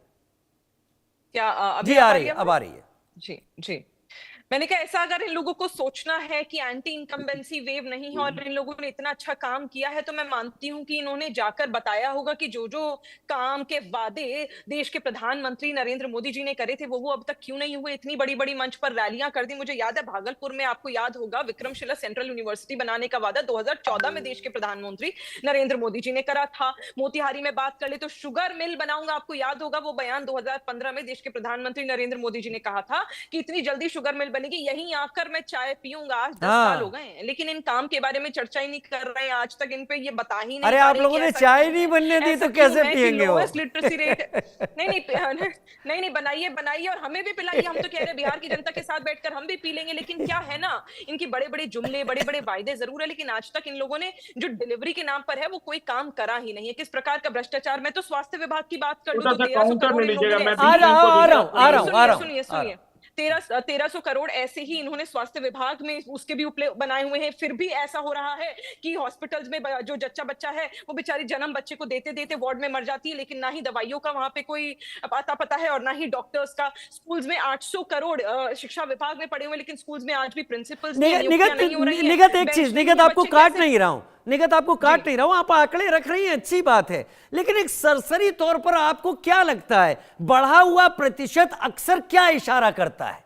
क्या अभी जी आ रही है, अब आ रही है। जी जी, मैंने कहा ऐसा अगर इन लोगों को सोचना है कि एंटी इनकम्बेंसी वेव नहीं है और इन लोगों ने इतना अच्छा काम किया है, तो मैं मानती हूं कि इन्होंने जाकर बताया होगा कि जो जो काम के वादे देश के प्रधानमंत्री नरेंद्र मोदी जी ने करे थे वो अब तक क्यों नहीं हुए। इतनी बड़ी बड़ी मंच पर रैलियां कर दी। मुझे याद है भागलपुर में, आपको याद होगा, विक्रमशिला सेंट्रल यूनिवर्सिटी बनाने का वादा 2014 में देश के प्रधानमंत्री नरेंद्र मोदी जी ने करा था। मोतिहारी में बात कर ले तो शुगर मिल बनाऊंगा, आपको याद होगा वो बयान 2015 में देश के प्रधानमंत्री नरेंद्र मोदी जी ने कहा था कि इतनी जल्दी शुगर मिल बनेगी, यहीं आकर मैं चाय पीऊंगा। आज 10 साल हो गए हैं लेकिन इन काम के बारे में चर्चा ही नहीं कर रहे हैं, आज तक इन पे ये बता ही नहीं। अरे आप लोगों ने चाय नहीं बनने दी तो कैसे पिएंगे वो? लिटरेसी रेट नहीं बनाइए बनाइए और हमें भी पिलाइए। हम तो कह रहे हैं बिहार की जनता के साथ बैठकर हम भी पी लेंगे, लेकिन क्या है ना, इनकी बड़े बड़े जुमले, बड़े बड़े वायदे जरूर है, लेकिन आज तक इन लोगों ने जो डिलीवरी के नाम पर है वो कोई काम करा ही नहीं है। किस प्रकार का भ्रष्टाचार, मैं तो स्वास्थ्य विभाग की बात कर लूं तो 1300 करोड़, सुनिए 1300 करोड़ ऐसे ही इन्होंने स्वास्थ्य विभाग में उसके भी उपले बनाए हुए हैं। फिर भी ऐसा हो रहा है कि हॉस्पिटल्स में जो जच्चा बच्चा है वो बेचारी जन्म बच्चे को देते देते वार्ड में मर जाती है, लेकिन ना ही दवाइयों का वहां पे कोई आता पता है और ना ही डॉक्टर्स का। स्कूल्स में 800 करोड़ शिक्षा विभाग में पड़े हुए, लेकिन स्कूल्स में आज भी प्रिंसिपल्स निगत एक चीज, निगत आपको काट नहीं रहा हूं, निगत आपको काट नहीं रहा हूं, आप आंकड़े रख रही हैं, अच्छी बात है, लेकिन एक सरसरी तौर पर आपको क्या लगता है बढ़ा हुआ प्रतिशत अक्सर क्या इशारा करता है?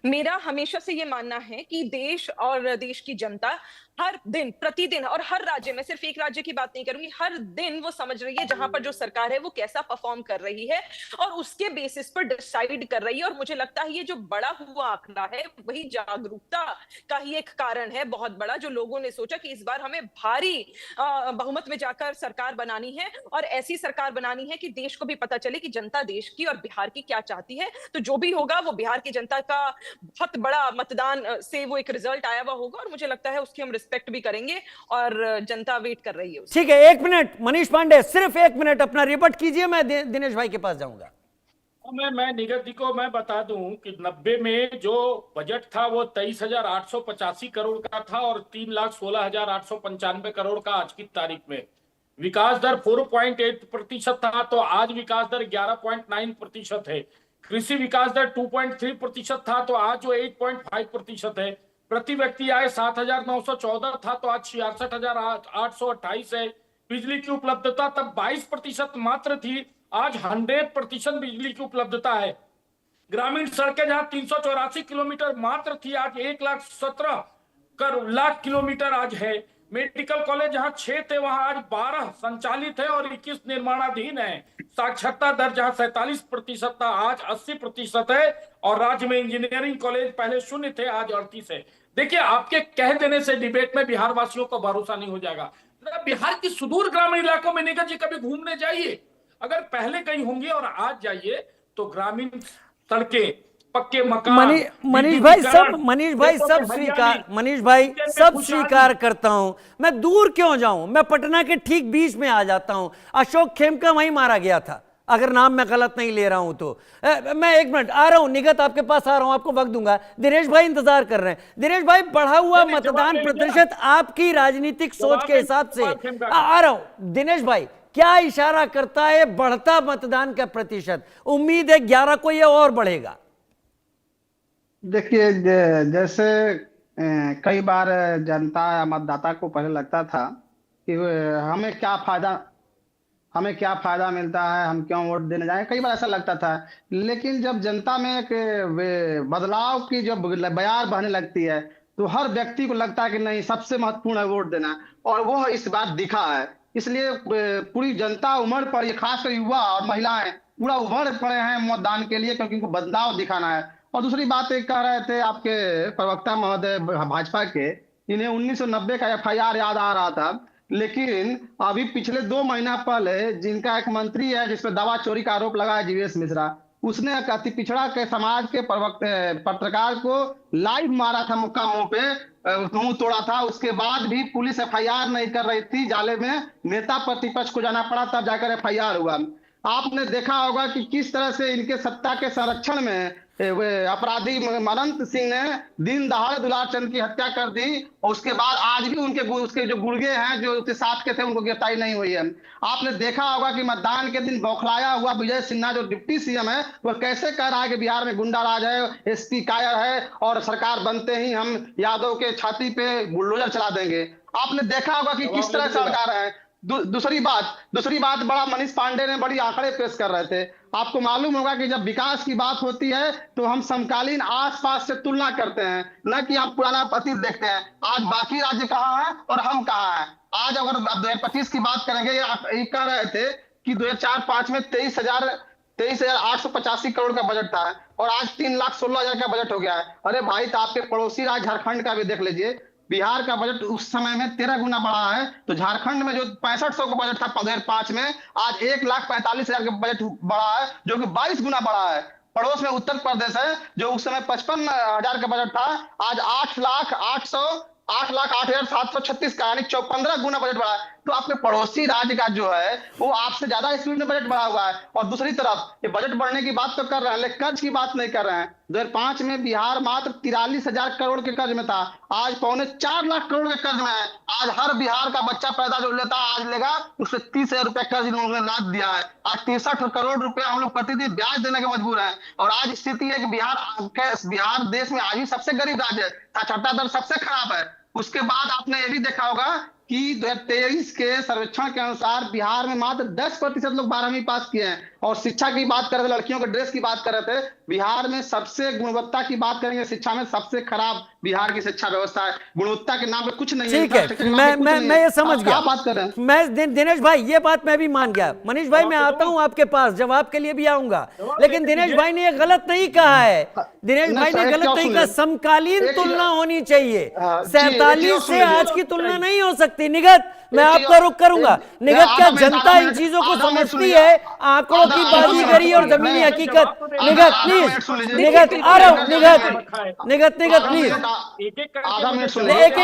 मेरा हमेशा से ये मानना है कि देश और देश की जनता हर दिन प्रतिदिन और हर राज्य में, सिर्फ एक राज्य की बात नहीं करूंगी, हर दिन वो समझ रही है जहां पर जो सरकार है वो कैसा परफॉर्म कर रही है और उसके बेसिस पर डिसाइड कर रही है। और मुझे लगता है ये जो बड़ा हुआ आंकड़ा है वही जागरूकता का ही एक कारण है बहुत बड़ा, जो लोगों ने सोचा कि इस बार हमें भारी बहुमत में जाकर सरकार बनानी है और ऐसी सरकार बनानी है कि देश को भी पता चले कि जनता देश की और बिहार की क्या चाहती है। तो जो भी होगा वो बिहार की जनता का बहुत बड़ा मतदान से वो एक रिजल्ट आया हुआ होगा और मुझे लगता है उसकी हम रिस्पेक्ट भी करेंगे और जनता वेट कर रही है। ठीक है, एक मिनट मनीष पांडे, सिर्फ एक मिनट अपना रिपोर्ट कीजिए, मैं दिनेश भाई के पास जाऊंगा। मैं निगत जी को मैं बता दूं कि 90 में जो बजट था वो 23,885 करोड़ का था और 3,16,895 करोड़ का आज की तारीख में। विकास दर 4.8% था तो आज विकास दर 11.9% है। कृषि विकास दर 2.3% था तो आज वो 8.5% है। प्रति व्यक्ति आय 7,914 था तो आज 66,828 है। बिजली की उपलब्धता तब 22% मात्र थी, आज 100% बिजली की उपलब्धता है। ग्रामीण सड़कें जहां 384 किलोमीटर मात्र थी, आज 1,17,00,000 किलोमीटर आज है। मेडिकल कॉलेज जहां 6 थे वहां आज 12 संचालित है और 21 निर्माणाधीन है। साक्षरता दर जहां 47% था आज 80% है और राज्य में इंजीनियरिंग कॉलेज पहले 0 थे आज 38 है। देखिए, आपके कह देने से डिबेट में बिहार वासियों को भरोसा नहीं हो जाएगा। बिहार की सुदूर ग्रामीण इलाकों में निगत जी कभी घूमने जाइए, अगर पहले कहीं होंगे और आज जाइए तो ग्रामीण सड़कें, पक्के मकान, मनीष भाई सब स्वीकार करता हूं, मैं दूर क्यों जाऊं, मैं पटना के ठीक बीच में आ जाता हूं। अशोक खेमका वहीं मारा गया था, अगर नाम मैं गलत नहीं ले रहा हूं तो। मैं एक मिनट आ रहा हूं, निगत आपके पास आ रहा हूं, आपको वक्त दूंगा। दिनेश भाई इंतजार कर रहे हैं। दिनेश भाई, बढ़ा हुआ मतदान प्रतिशत आपकी राजनीतिक सोच के हिसाब से आ रहा हूं। दिनेश भाई, क्या इशारा करता है बढ़ता मतदान का प्रतिशत? उम्मीद है 11 को ये और बढ़ेगा। देखिए, जैसे कई बार जनता या मतदाता को पहले लगता था कि हमें क्या फायदा मिलता है, हम क्यों वोट देने जाएं, कई बार ऐसा लगता था। लेकिन जब जनता में एक बदलाव की जब बयार बहने लगती है तो हर व्यक्ति को लगता है कि नहीं, सबसे महत्वपूर्ण है वोट देना, और वो इस बार दिखा है। इसलिए पूरी जनता उमड़ पड़ी, खासकर युवा और महिलाएं पूरा उमड़ पड़े हैं मतदान के लिए, क्योंकि उनको बदलाव दिखाना है। और दूसरी बात एक कह रहे थे आपके प्रवक्ता महोदय भाजपा के, इन्हें 1990 का FIR याद आ रहा था, लेकिन अभी पिछले 2 महीना पहले जिनका एक मंत्री है जिसपे दवा चोरी का आरोप लगा है, जीवेश मिश्रा, उसने अति पिछड़ा के समाज के पत्रकार को लाइव मारा था, मुक्का मुंह पे मुंह तोड़ा था। उसके बाद भी पुलिस FIR नहीं कर रही थी, जाले में नेता प्रतिपक्ष को जाना पड़ा, तब जाकर FIR हुआ। आपने देखा होगा कि किस तरह से इनके सत्ता के संरक्षण में अपराधी अनंत सिंह ने दिन दहाड़े दुलार चंद की हत्या कर दी, और उसके बाद आज भी उसके जो गुर्गे हैं जो उसके साथ के थे उनको गिरफ्तारी नहीं हुई है। आपने देखा होगा कि मतदान के दिन बौखलाया हुआ विजय सिन्हा जो डिप्टी CM है, वह कैसे कह रहा है कि बिहार में गुंडा राज है, SP कायर है और सरकार बनते ही हम यादव के छाती पे बुलडोजर चला देंगे। आपने देखा होगा कि किस तरह से लगा रहे हैं। दूसरी बात बड़ा मनीष पांडे ने बड़ी आंकड़े पेश कर रहे थे। आपको मालूम होगा कि जब विकास की बात होती है तो हम समकालीन आसपास से तुलना करते हैं, न कि आप पुराना अतीत देखते हैं। आज बाकी राज्य कहाँ है और हम कहाँ हैं। आज अगर 2025 की बात करेंगे, ये कह रहे थे कि 2004-05 में 23,885 करोड़ का बजट था और आज 3,16,000 का बजट हो गया है। अरे भाई, तो आपके पड़ोसी राज्य झारखंड का भी देख लीजिए, बिहार का बजट उस समय में 13 गुना बढ़ा है, तो झारखंड में जो 6500 का बजट था 2005 में, आज 1,45,000 का बजट बढ़ा है, जो कि 22 गुना बढ़ा है। पड़ोस में उत्तर प्रदेश है जो उस समय 55,000 का बजट था, आज 8,08,736 का, यानी 15 गुना बजट बढ़ा है। तो आपके पड़ोसी राज्य का जो है वो आपसे ज्यादा स्पीड में बजट बढ़ा हुआ है। और दूसरी तरफ ये बजट बढ़ने की बात तो कर रहे हैं लेकिन कर्ज की बात नहीं कर रहे हैं। 2005 में बिहार मात्र 43,000 करोड़ के कर्ज में था, आज 3.25 लाख करोड़ के कर्ज में है। आज हर बिहार का बच्चा पैदा जो लेता आज लेगा उससे 30,000 रुपया कर्ज इन लोगों ने लाद दिया है। आज 63 करोड़ रुपया हम लोग प्रतिदिन ब्याज देने के मजबूर हैं। और आज स्थिति है कि बिहार देश में आज भी सबसे गरीब राज्य है, साक्षरता दर सबसे खराब है। उसके बाद आपने ये भी देखा होगा कि 2023 के सर्वेक्षण के अनुसार बिहार में मात्र 10% लोग 12वीं पास किए हैं। और शिक्षा की बात कर रहे थे, लड़कियों के ड्रेस की बात कर रहे थे, बिहार में सबसे गुणवत्ता की बात करेंगे शिक्षा में सबसे खराब बिहार की शिक्षा व्यवस्था है। गुणवत्ता के नाम पे कुछ नहीं है। ठीक है, मैं ये समझ गया। बात कर रहे हैं मैं दिनेश भाई ये बात मैं भी मान गया। मनीष भाई मैं आता हूं आपके पास, जवाब के लिए भी आऊंगा, लेकिन दिनेश भाई ने ये गलत नहीं कहा है। दिनेश भाई ने गलत नहीं कहा, समकालीन तुलना होनी चाहिए। 47 से आज की तुलना नहीं हो सकती। निगत, मैं आपका रुख करूंगा। निगत, क्या जनता इन चीजों को समझती है? आंकड़ों की बाजीगरी और जमीनी हकीकत। निगत प्लीज, निगत आ रहा हूं, निगत प्लीज, एक एक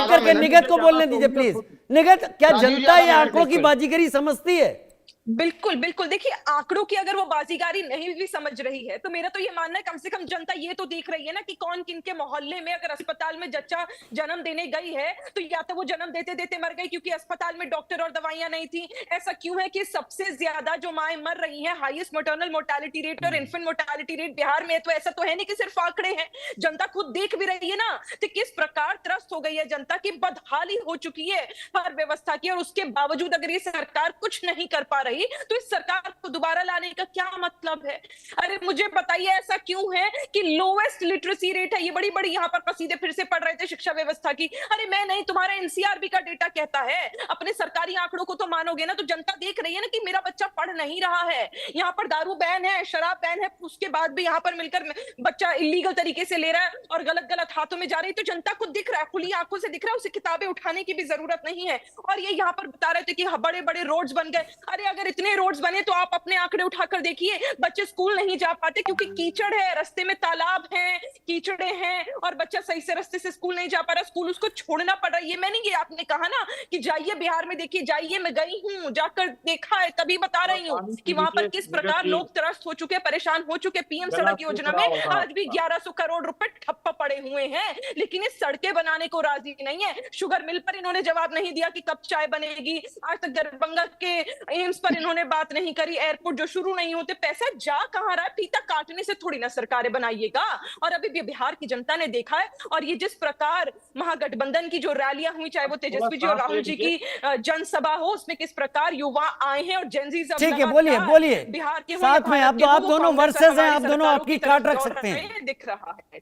करके निगत को बोलने दीजिए प्लीज। निगत, क्या जनता ये आंकड़ों की बाजीगरी समझती है? बिल्कुल बिल्कुल। देखिए, आंकड़ों की अगर वो बाजीगारी नहीं भी समझ रही है तो मेरा तो ये मानना है कम से कम जनता ये तो देख रही है ना कि कौन किन के मोहल्ले में अगर अस्पताल में जच्चा जन्म देने गई है तो या तो वो जन्म देते देते मर गई क्योंकि अस्पताल में डॉक्टर और दवाइयां नहीं थी। ऐसा क्यों है कि सबसे ज्यादा जो माएं मर रही हैं, हाईएस्ट मैटरनल मोर्टालिटी रेट और इन्फेंट मोर्टालिटी रेट बिहार में है। तो ऐसा तो है नहीं कि सिर्फ आंकड़े हैं, जनता खुद देख भी रही है ना कि किस प्रकार त्रस्त हो गई है जनता की, बदहाली हो चुकी है हर व्यवस्था की। और उसके बावजूद अगर ये सरकार कुछ नहीं कर पा रही तो इस सरकार को दोबारा लाने का क्या मतलब है? अरे मुझे बताइए, ऐसा क्यों है कि लोवेस्ट लिटरेसी रेट है? ये बड़ी बड़ी यहाँ पर कसीदे फिर से पढ़ रहे थे शिक्षा व्यवस्था की। अरे मैं नहीं, तुम्हारा एनसीआरबी का डेटा कहता है। अपने सरकारी आंकड़ों को तो मानोगे ना, तो जनता देख रही है ना कि मेरा बच्चा पढ़ नहीं रहा है। यहाँ पर दारू बैन है, शराब बैन है, उसके बाद भी यहाँ पर मिलकर बच्चा इलीगल तरीके से ले रहा है और गलत गलत हाथों में जा रही है। तो जनता को दिख रहा है, खुली आंखों से दिख रहा है, उसे किताबें उठाने की भी जरूरत नहीं है। और ये यहाँ पर बता रहे थे कि बड़े बड़े रोड्स बन गए। अरे अगर इतने रोड्स बने तो आप अपने आंकड़े उठाकर देखिए, बच्चे स्कूल नहीं जा पाते क्योंकि कीचड़ है, रास्ते में तालाब है, कीचड़े हैं और बच्चा सही से रास्ते से स्कूल नहीं जा पा रहा, स्कूल उसको छोड़ना पड़ रहा है। ये मैंने, ये आपने कहा ना कि जाइए बिहार में देखिए, जाइए, मैं गई हूं, जाकर देखा है, तभी बता रही हूँ कि वहां पर किस प्रकार लोग त्रस्त हो चुके, परेशान हो चुके। पीएम सड़क योजना में आज भी 1100 करोड़ रुपए ठप्प पड़े हुए हैं, लेकिन इस सड़कें बनाने को राजी नहीं है। शुगर मिल पर इन्होंने जवाब नहीं दिया कि कब चाय बनेगी। आज तक दरभंगा के एम्स पर इन्होंने बात नहीं करी। एयरपोर्ट जो शुरू नहीं होते, पैसा जा कहां रहा है? फीता काटने से थोड़ी ना सरकारें बनाइएगा। और अभी भी बिहार की जनता ने देखा है। और ये जिस प्रकार महागठबंधन की जो रैलियां हुई, चाहे वो तेजस्वी जी और राहुल जी की जनसभा हो, उसमें किस प्रकार युवा आए हैं और जेनजी। ठीक है, बोलिए बिहार के साथ में आप दोनों वर्सेस हैं, आप दोनों आपकी काट रख सकते हैं। दिख रहा है।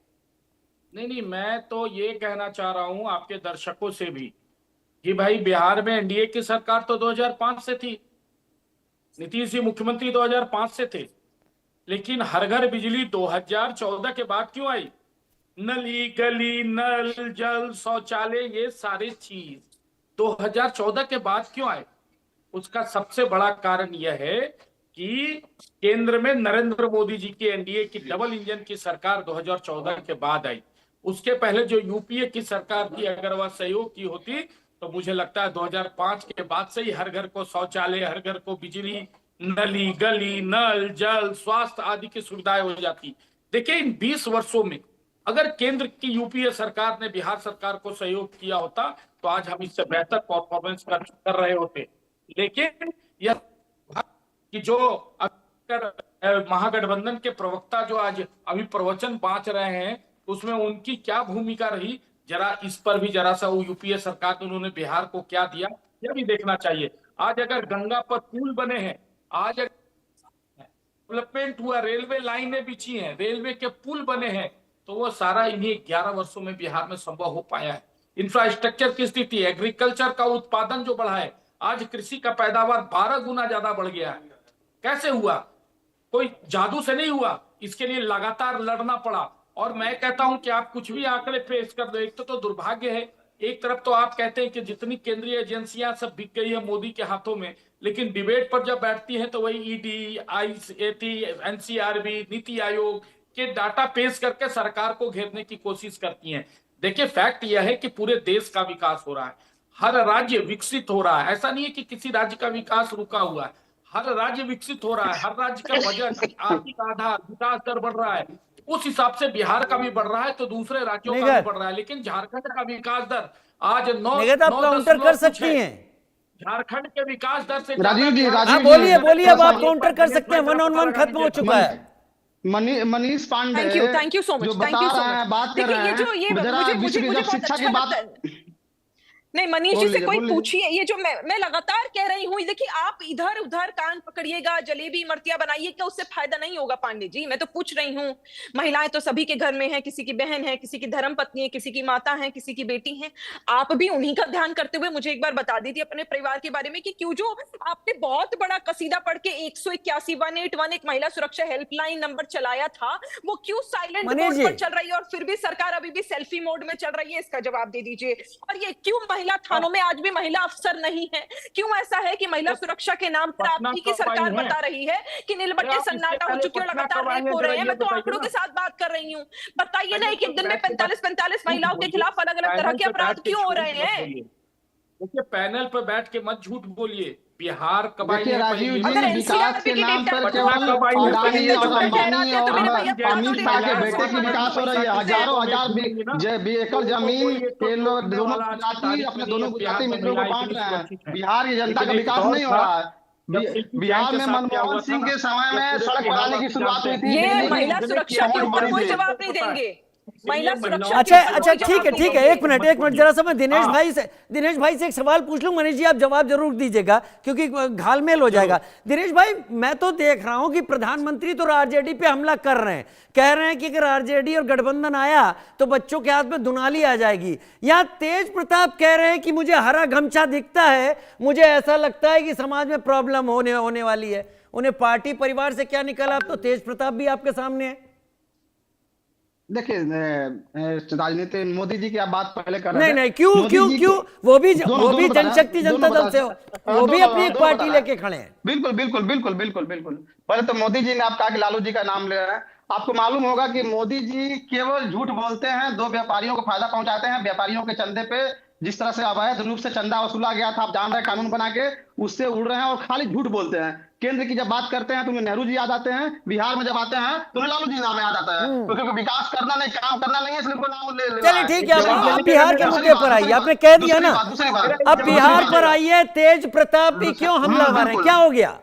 नहीं, मैं तो ये कहना चाह रहा हूं आपके दर्शकों से भी कि भाई बिहार में एनडीए की सरकार तो 2005 से थी, नीतीश जी मुख्यमंत्री 2005 से थे, लेकिन हर घर बिजली 2014 के बाद क्यों आई? नली गली, नल जल, शौचालय, ये सारे चीज 2014 के बाद क्यों आए? उसका सबसे बड़ा कारण यह है कि केंद्र में नरेंद्र मोदी जी की एनडीए की डबल इंजन की सरकार 2014 के बाद आई। उसके पहले जो यूपीए की सरकार थी, अगर वह सहयोग की होती तो मुझे लगता है 2005 के बाद से ही हर घर को शौचालय, हर घर को बिजली, नली गली, नल जल, स्वास्थ्य आदि की सुविधाएं हो जाती। देखिए, इन 20 वर्षों में अगर केंद्र की यूपीए सरकार ने बिहार सरकार को सहयोग किया होता तो आज हम इससे बेहतर परफॉर्मेंस कर रहे होते। लेकिन यह कि जो महागठबंधन के प्रवक्ता जो आज अभी प्रवचन बांट रहे हैं, उसमें उनकी क्या भूमिका रही, जरा इस पर भी जरा सा वो यूपीए सरकार ने उन्होंने बिहार को क्या दिया, यह भी देखना चाहिए। आज अगर गंगा पर पुल बने हैं, आज डेवलपमेंट हुआ, रेलवे लाइनें बिछी हैं, रेलवे के पुल बने हैं, तो वो सारा इन्हीं 11 वर्षों में बिहार में संभव हो पाया है। इंफ्रास्ट्रक्चर की स्थिति, एग्रीकल्चर का उत्पादन जो बढ़ा है, आज कृषि का पैदावार 12 गुना ज्यादा बढ़ गया है। कैसे हुआ? कोई जादू से नहीं हुआ, इसके लिए लगातार लड़ना पड़ा। और मैं कहता हूं कि आप कुछ भी आंकड़े पेश कर दो, एक तो दुर्भाग्य है, एक तरफ तो आप कहते हैं कि जितनी केंद्रीय एजेंसियां सब बिक गई है मोदी के हाथों में, लेकिन डिबेट पर जब बैठती है तो वही ED, ICAT, NCRB, NITI Aayog के डाटा पेश करके सरकार को घेरने की कोशिश करती हैं। देखिए, फैक्ट यह है कि पूरे देश का विकास हो रहा है। हर राज्य विकसित हो रहा है। ऐसा नहीं है कि किसी राज्य का विकास रुका हुआ है, हर राज्य विकसित हो रहा है, हर राज्य का बजट, आर्थिक आधार, विकास दर बढ़ रहा है। उस हिसाब से बिहार का भी बढ़ रहा है तो दूसरे राज्यों का भी निगत बढ़ रहा है। लेकिन झारखंड का विकास दर आज नौ निगत आप काउंटर कर सकती हैं। झारखंड के विकास दर से राजीव जी, ज्यादा हाँ राजीव बोलिए बोलिए, अब थोड़ा आप सा काउंटर कर सकते हैं। 1-on-1 खत्म हो चुका है। Manish Pandey thank you so much, जो थैंक बता यू सो रहे हैं, मच। बात कर देखिए रहे ये जो ये हैं, जरा मुझे विश्व मुझे की मुझे जब बहुत शिक्षा अच्छा की लगता बात है। नहीं, मनीष जी से कोई पूछिए, ये जो मैं लगातार कह रही हूँ, देखिए आप इधर उधर कान पकड़िएगा, जलेबी इमरतियां बनाइएगा, उससे फायदा नहीं होगा पांडे जी। मैं तो पूछ रही हूँ, महिलाएं तो सभी के घर में है, किसी की बहन है, किसी की धर्म पत्नी है, किसी की माता है, किसी की बेटी है। आप भी उन्हीं का ध्यान करते हुए मुझे एक बार बता दीजिए अपने परिवार के बारे में कि क्यों जो आपने बहुत बड़ा कसीदा पढ़ के 181 181 एक महिला सुरक्षा हेल्पलाइन नंबर चलाया था, वो क्यों साइलेंट मनीष मोड जी। पर चल रही है और फिर भी सरकार अभी भी सेल्फी मोड में चल रही है? इसका जवाब दे दीजिए। और ये क्यों महिला थानों में आज भी महिला अफसर नहीं है? क्यों ऐसा है कि महिला सुरक्षा के नाम पर पटना आपकी की कब आई सरकार है? बता रही है कि नीलबट्टे आप इससे सन्नाटा हो पहले चुकी है, पटना लगातार कब आई रेप है, हो जरा रहे हैं? ये मैं तो बताइए आंकड़ों ना। के साथ बात कर रही हूँ। बताइए ना, एक पैनल एक दिन पे में बैठ के 45 झूठ महिलाओं के बोलिए। खिलाफ अलग अलग तरह पैनल के पे अपराध बैठ के क्यों हो झूठ रहे मत हैं? बोलिए। देखिए, पैनल पे बैठ के मत झूठ बोलिए। बिहार कब आई देखिए है राजीव पहले जी, अगर ये विकास एनसीआरबी के की नाम डेटा पर को केवल पटना कब आई है पहले अडानी ये और बताइए। अंबानी और तो मेरे भैया अमित शाह के तो बेटे की नहीं विकास हो रही है। हजारों हजार एकड़ जमीन ये लोग दोनों गुजराती अपने दोनों गुजराती मित्रों को बांट रहे हैं। बिहार की जनता का विकास नहीं हो रहा है। बिहार में मनमोहन सिंह के समय में सड़क बनाने की शुरुआत हुई थी, ये बिजली महिला की सुरक्षा के पहुंच ऊपर बढ़ी कोई थी। जवाब नहीं देंगे। महिला सुरक्षा के अच्छा ऊपर अच्छा, कोई ठीक है जवाब ठीक नहीं है, एक देंगे। मिनट एक मिनट, जरा सा मैं दिनेश भाई से एक सवाल पूछ लूं। मनीष जी आप जवाब जरूर दीजिएगा क्योंकि घालमेल हो जाएगा। दिनेश भाई, मैं तो देख रहा हूं कि प्रधानमंत्री तो आरजेडी पे हमला कर रहे हैं, कह रहे हैं कि अगर आरजेडी और गठबंधन आया तो बच्चों के हाथ में दुनाली आ जाएगी। यहां तेज प्रताप कह रहे हैं कि मुझे हरा गमछा दिखता है, मुझे ऐसा लगता है कि समाज में प्रॉब्लम होने वाली है। उन्हें पार्टी परिवार से क्या निकला? अब तो तेज प्रताप भी आपके सामने है। देखिए राजनीति, मोदी जी की आप बात पहले कर रहे थे। नहीं क्यों मोदी क्यों जी क्यों? के- वो भी दोनों बता रहे हैं, जनशक्ति जनता दोनों दल से हो, बता- वो भी दोनों अपनी एक दोनों पार्टी बता रहे हैं। लेके खड़े हैं। बिल्कुल बिल्कुल बिल्कुल बिल्कुल बिल्कुल। पहले तो मोदी जी ने, आप कहा कि लालू जी का नाम ले रहे हैं। आपको मालूम होगा कि मोदी जी केवल झूठ बोलते हैं, दो व्यापारियों को फायदा पहुंचाते हैं। व्यापारियों के चंदे पे जिस तरह से अवैध रूप से चंदा वसूला गया था, आप जान रहे हैं, कानून बना के उससे उड़ रहे हैं और खाली झूठ बोलते हैं। केंद्र की जब बात करते हैं तो उन्हें नेहरू जी याद आते हैं, बिहार में जब आते हैं तो उन्हें लालू जी नाम याद आता है, क्योंकि विकास करना नहीं, काम करना नहीं है, इसलिए उनको नाम ले चलिए ठीक है, अब बिहार के मुद्दे पर आइए। आपने कह दिया ना, अब बिहार पर आइए। तेज प्रताप भी क्यों हमलावर है, क्या हो गया?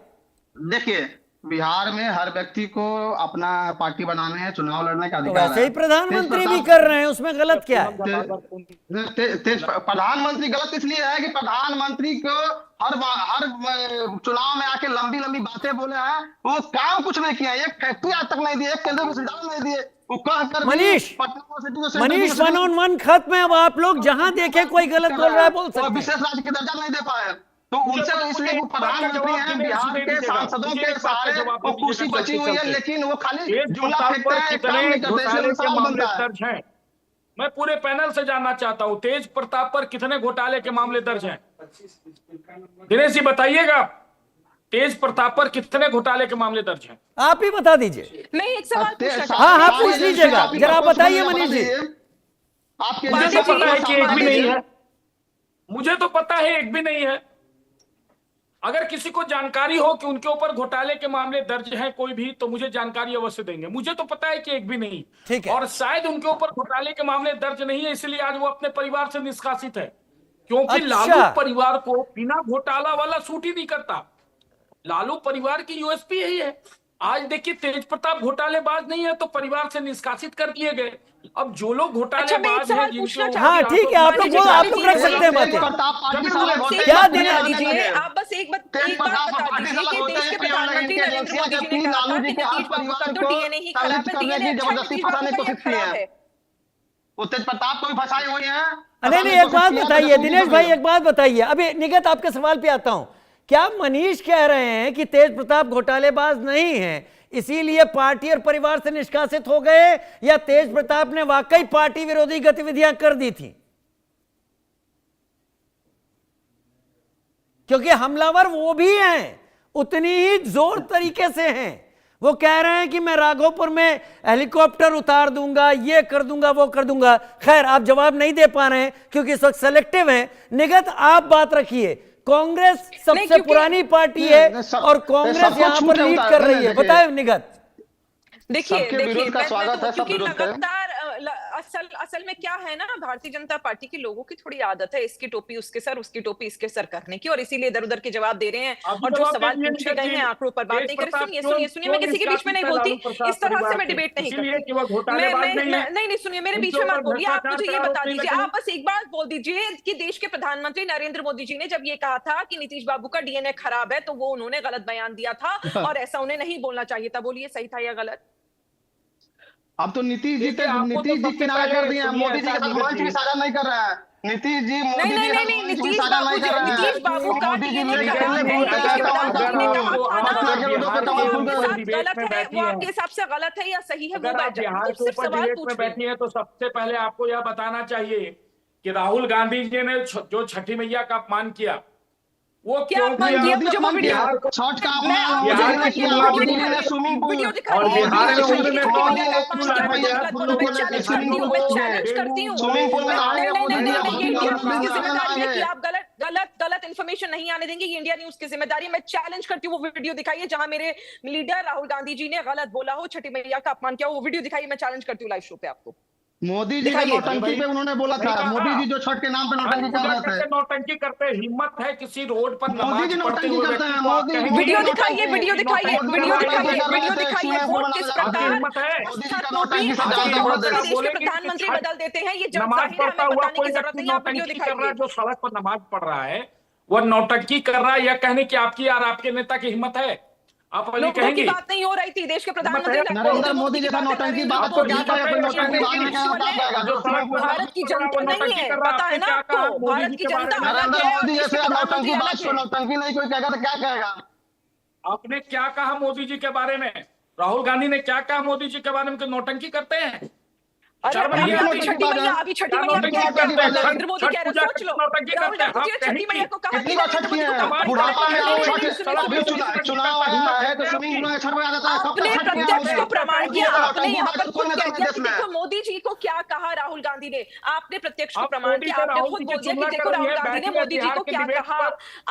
देखिए, बिहार में हर व्यक्ति को अपना पार्टी बनाने हैं, चुनाव लड़ने का तो अधिकार वैसे ही है। प्रधानमंत्री भी कर रहे हैं, उसमें गलत क्या है? प्रधानमंत्री गलत इसलिए है कि प्रधानमंत्री को हर चुनाव में आके लंबी लंबी बातें बोले हैं, वो काम कुछ नहीं किया। एक फैक्ट्री आज तक नहीं दी, एक केंद्र विश्वविद्यालय नहीं दिए। वो कहकर मनीष 1-on-1 खत्म है। अब आप लोग जहां देखे कोई गलत बोल रहा है बोल सकते हैं। विशेष राज्य का दर्जा नहीं दे पाए, तो उनसे इसलिए वो प्रधानमंत्री हैं। बिहार के सांसदों के सहारे वो कुर्सी बची हुई है, लेकिन वो खाली जुमला फेंकते हैं, काम नहीं करते, इसलिए सवाल बनता है। मैं पूरे पैनल से जानना चाहता हूं, तेज प्रताप पर कितने घोटाले के मामले दर्ज हैं? दिनेश जी बताइएगा, तेज प्रताप पर कितने घोटाले के मामले दर्ज हैं? आप ही बता दीजिए। मैं एक सवाल पूछना चाहती हाँ हूँ। हाँ पूछ लीजिएगा, जरा बताइए मनीष जी। आपके मुझे तो पता है कि एक भी नहीं है, मुझे तो पता है एक भी नहीं है। अगर किसी को जानकारी हो कि उनके ऊपर घोटाले के मामले दर्ज हैं कोई भी, तो मुझे जानकारी अवश्य देंगे। मुझे तो पता है कि एक भी नहीं, ठीक है। और शायद उनके ऊपर घोटाले के मामले दर्ज नहीं है, इसलिए आज वो अपने परिवार से निष्कासित है। क्योंकि अच्छा। लालू परिवार को बिना घोटाला वाला सूट ही नहीं करता। लालू परिवार की यूएसपी यही है। आज देखिए, तेज प्रताप घोटालेबाज नहीं है तो परिवार से निष्कासित कर दिए गए। अब जो लोग घोटालेबाज हैं, जिनके हाँ ठीक है, आप लोग रख सकते हैं बातें। क्या देना दीजिए, आप बस एक बात बता दीजिए कि देश के प्रधानमंत्री नरेंद्र मोदी जी ने कहा था कि नीतीश बाबू का तो डीएनए ही खराब है, डीएनए जबरदस्ती फंसाने की कोशिश की है। वो तेज प्रताप को भी फंसाई हुई है। नहीं एक बात बताइए दिनेश भाई, एक बात बताइए। अभी निगत आपके सवाल पे आता हूं। क्या मनीष कह रहे हैं कि तेज प्रताप घोटालेबाज नहीं है इसीलिए पार्टी और परिवार से निष्कासित हो गए, या तेज प्रताप ने वाकई पार्टी विरोधी गतिविधियां कर दी थी? क्योंकि हमलावर वो भी हैं, उतनी ही जोर तरीके से हैं। वो कह रहे हैं कि मैं राघोपुर में हेलीकॉप्टर उतार दूंगा, ये कर दूंगा, वो कर दूंगा। खैर, आप जवाब नहीं दे पा रहे हैं क्योंकि इस वक्त सेलेक्टिव हैं। निगत, आप बात रखिए। कांग्रेस सबसे पुरानी पार्टी है और कांग्रेस यहाँ पर लीड कर रही है। बताए निगत। देखिए विरोध का स्वागत है, सब क्योंकि विरोध करें। लगातार असल में क्या है ना, भारतीय जनता पार्टी के लोगों की थोड़ी आदत है इसकी टोपी उसके सर, उसकी टोपी इसके सर करने की, और इसीलिए इधर उधर के जवाब दे रहे हैं और जो सवाल पूछे गए हैं आंकड़ों पर बात नहीं कर रहे। सुनिए, मैं किसी के बीच में नहीं बोलती, इस तरह से मैं डिबेट नहीं करती। नहीं, सुनिए, मेरे बीच में मत बोलिए। आप मुझे ये बता दीजिए, आप बस एक बात बोल दीजिए कि देश के प्रधानमंत्री नरेंद्र मोदी जी ने जब ये कहा था कि नीतीश बाबू का डीएनए खराब है, तो वो उन्होंने गलत बयान दिया था और ऐसा उन्हें नहीं बोलना चाहिए था। बोलिए, सही था या गलत? अब तो नीतीश जी किनारा कर दिए हैं, मोदी जी के साथ मंच भी साझा नहीं कर रहे हैं। नीतीश जी मोदी जी के साथ मंच भी साझा नहीं कर रहे हैं। नीतीश बाबू का डीएनए खराब है, गलत है, वो आपके हिसाब से गलत है या सही है? वो बिहार के ऊपर डिबेट में बैठी है तो सबसे पहले आपको यह बताना चाहिए कि राहुल गांधी जी ने जो छठी मैया का अपमान किया, वो क्या अपमान किया? मुझे वो वीडियो, छठ का वीडियो आप गलत इन्फॉर्मेशन नहीं आने देंगे, ये इंडिया न्यूज की जिम्मेदारी है। मैं चैलेंज करती हूँ, वो वीडियो दिखाइए जहां मेरे लीडर राहुल गांधी जी ने गलत बोला हो, छठी मैया का अपमान किया, वो वीडियो दिखाइए। मैं चैलेंज करती हूँ लाइव शो पे आपको। मोदी जी के नौटंकी पे उन्होंने बोला था, मोदी जी जो छठ के नाम पे नौटंकी कर रहे थे। नौटंकी करते हैं, हिम्मत है किसी रोड पर मोदी जी नौटंकी करते हैं। मोदी वीडियो दिखाइए, वीडियो दिखाइए, वीडियो दिखाइए, वीडियो दिखाइए। वोट किस प्रकार देश के प्रधानमंत्री बदल देते हैं, ये नमाज पढ़ता हुआ कोई व्यक्ति नौटंकी कर रहा है, जो सड़क पर नमाज पढ़ रहा है वो नौटंकी कर रहा है, यह कहने की आपकी और आपके नेता की हिम्मत है? आप अभी कहेंगे बात नहीं हो रही थी, देश के प्रधानमंत्री नरेंद्र मोदी जैसा नौटंकी बात को क्या करें? भारत की जनता नहीं है, पता है ना आपको? भारत की जनता नरेंद्र मोदी जैसे नौटंकी बात को नौटंकी नहीं कोई कहेगा तो क्या कहेगा? आपने क्या कहा मोदी जी के बारे में? राहुल गांधी ने क्या कहा मोदी जी के बारे में कि नौटंकी करते हैं? अभी छठी मैया नरेंद्र मोदी कह रहे, सोच लो, राहुल गांधी जी छठी मैया को कहा बुढ़ापा में चुनाव आया है तो आपने प्रत्यक्ष को प्रमाण किया। आपने यहाँ पर खुद कह दिया कि देखो मोदी जी को क्या कहा राहुल गांधी ने, आपने प्रत्यक्ष को प्रमाण किया। आपने खुद बोल दिया कि देखो राहुल गांधी ने मोदी जी को क्या कहा।